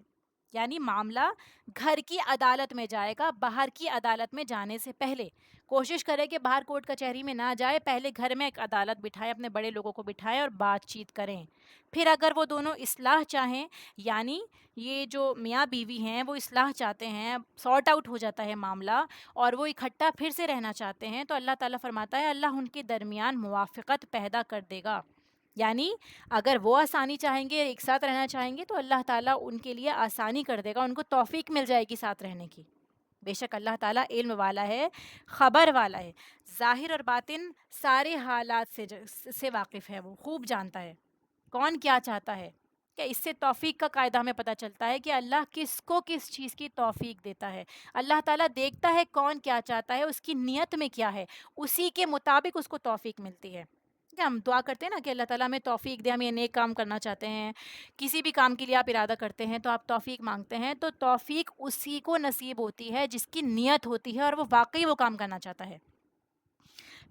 یعنی معاملہ گھر کی عدالت میں جائے گا، باہر کی عدالت میں جانے سے پہلے کوشش کرے کہ باہر کورٹ کچہری میں نہ جائے، پہلے گھر میں ایک عدالت بٹھائے، اپنے بڑے لوگوں کو بٹھائیں اور بات چیت کریں. پھر اگر وہ دونوں اصلاح چاہیں، یعنی یہ جو میاں بیوی ہیں وہ اصلاح چاہتے ہیں، سارٹ آؤٹ ہو جاتا ہے معاملہ اور وہ اکٹھا پھر سے رہنا چاہتے ہیں، تو اللہ تعالیٰ فرماتا ہے اللہ ان کے درمیان موافقت پیدا کر دے گا. یعنی اگر وہ آسانی چاہیں گے، ایک ساتھ رہنا چاہیں گے، تو اللہ تعالیٰ ان کے لیے آسانی کر دے گا، ان کو توفیق مل جائے گی ساتھ رہنے کی. بے شک اللہ تعالیٰ علم والا ہے، خبر والا ہے، ظاہر اور باطن سارے حالات سے واقف ہے، وہ خوب جانتا ہے کون کیا چاہتا ہے. کہ اس سے توفیق کا قاعدہ ہمیں پتہ چلتا ہے کہ اللہ کس کو کس چیز کی توفیق دیتا ہے. اللہ تعالیٰ دیکھتا ہے کون کیا چاہتا ہے، اس کی نیت میں کیا ہے، اسی کے مطابق اس کو توفیق ملتی ہے. کہ ہم دعا کرتے ہیں نا کہ اللہ تعالیٰ ہمیں توفیق دے، ہم یہ نیک کام کرنا چاہتے ہیں، کسی بھی کام کے لیے آپ ارادہ کرتے ہیں تو آپ توفیق مانگتے ہیں، تو توفیق اسی کو نصیب ہوتی ہے جس کی نیت ہوتی ہے اور وہ واقعی وہ کام کرنا چاہتا ہے.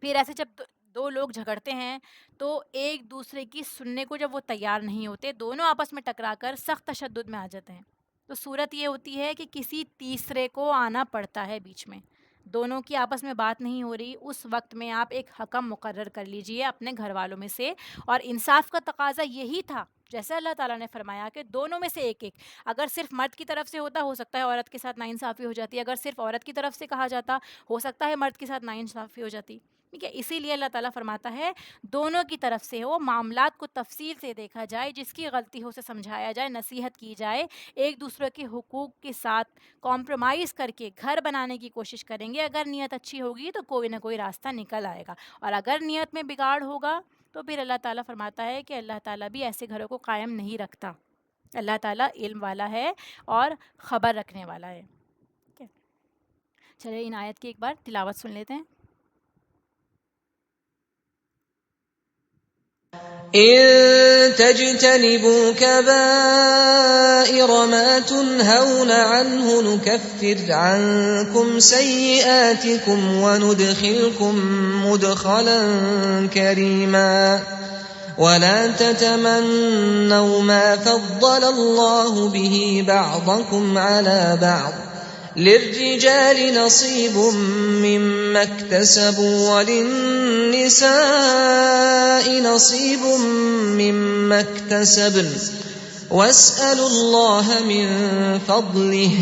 پھر ایسے جب دو لوگ جھگڑتے ہیں تو ایک دوسرے کی سننے کو جب وہ تیار نہیں ہوتے، دونوں آپس میں ٹکرا کر سخت تشدد میں آ جاتے ہیں، تو صورت یہ ہوتی ہے کہ کسی تیسرے کو آنا پڑتا ہے بیچ میں. دونوں کی آپس میں بات نہیں ہو رہی، اس وقت میں آپ ایک حکم مقرر کر لیجئے اپنے گھر والوں میں سے. اور انصاف کا تقاضا یہی تھا، جیسے اللہ تعالیٰ نے فرمایا کہ دونوں میں سے ایک ایک. اگر صرف مرد کی طرف سے ہوتا، ہو سکتا ہے عورت کے ساتھ ناانصافی ہو جاتی. اگر صرف عورت کی طرف سے کہا جاتا، ہو سکتا ہے مرد کے ساتھ ناانصافی ہو جاتی. ٹھیک ہے، اسی لیے اللہ تعالیٰ فرماتا ہے دونوں کی طرف سے ہو، معاملات کو تفصیل سے دیکھا جائے، جس کی غلطی ہو اسے سمجھایا جائے، نصیحت کی جائے، ایک دوسرے کے حقوق کے ساتھ کمپرومائز کر کے گھر بنانے کی کوشش کریں گے. اگر نیت اچھی ہوگی تو کوئی نہ کوئی راستہ نکل آئے گا، اور اگر نیت میں بگاڑ ہوگا تو پھر اللہ تعالیٰ فرماتا ہے کہ اللہ تعالیٰ بھی ایسے گھروں کو قائم نہیں رکھتا. اللہ تعالیٰ علم والا ہے اور خبر رکھنے والا ہے. ٹھیک ہے، چلیے ان آیت کی ایک بار تلاوت سن لیتے ہیں. إن تجتنبوا كبائر ما تنهون عنه نكفر عنكم سيئاتكم وندخلكم مدخلا كريما ولا تتمنوا ما فضل الله به بعضكم على بعض للرجال نصيب مما اكتسبوا وللنساء نصيب مما اكتسبن واسألوا الله من فضله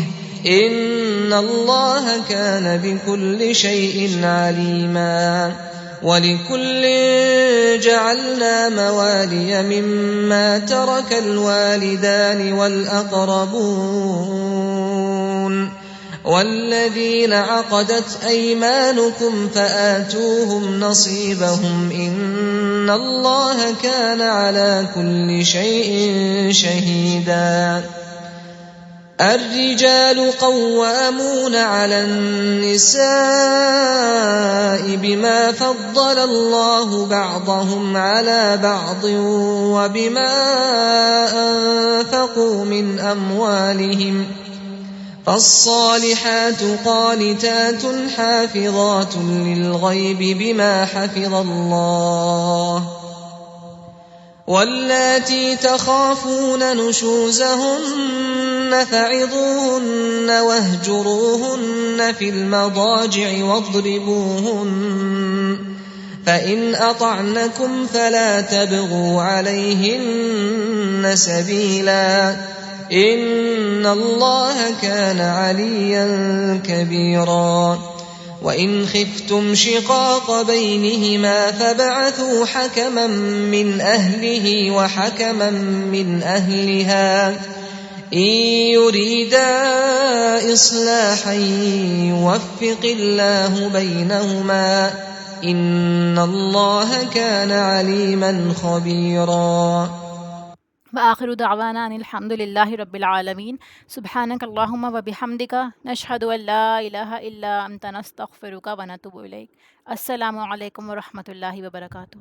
إن الله كان بكل شيء عليما ولكل جعلنا موالي مما ترك الوالدان والأقربون والذين عقدت أيمانكم فآتوهم نصيبهم إن الله كان على كل شيء شهيدا. الرجال قوامون على النساء بما فضل الله بعضهم على بعض وبما أنفقوا من أموالهم فالصالحات قانتات حافظات للغيب بما حفظ الله واللاتي تخافون نشوزهن فعظوهن واهجروهن في المضاجع واضربوهن فإن أطعنكم فلا تبغوا عليهن سبيلا إن الله كان عليا كبيرا. وإن خفتم شقاق بينهما فابعثوا حكما من أهله وحكما من أهلها إن يريدا إصلاحا يوفق الله بينهما إن الله كان عليما خبيرا. وآخر دعوانا ان الحمد للہ رب العالمین. سبحانک اللہم وبحمدک نشہد ان لا الہ الا انت نستغفرک ونتوب الیک. السلام علیکم ورحمۃ اللہ وبرکاتہ.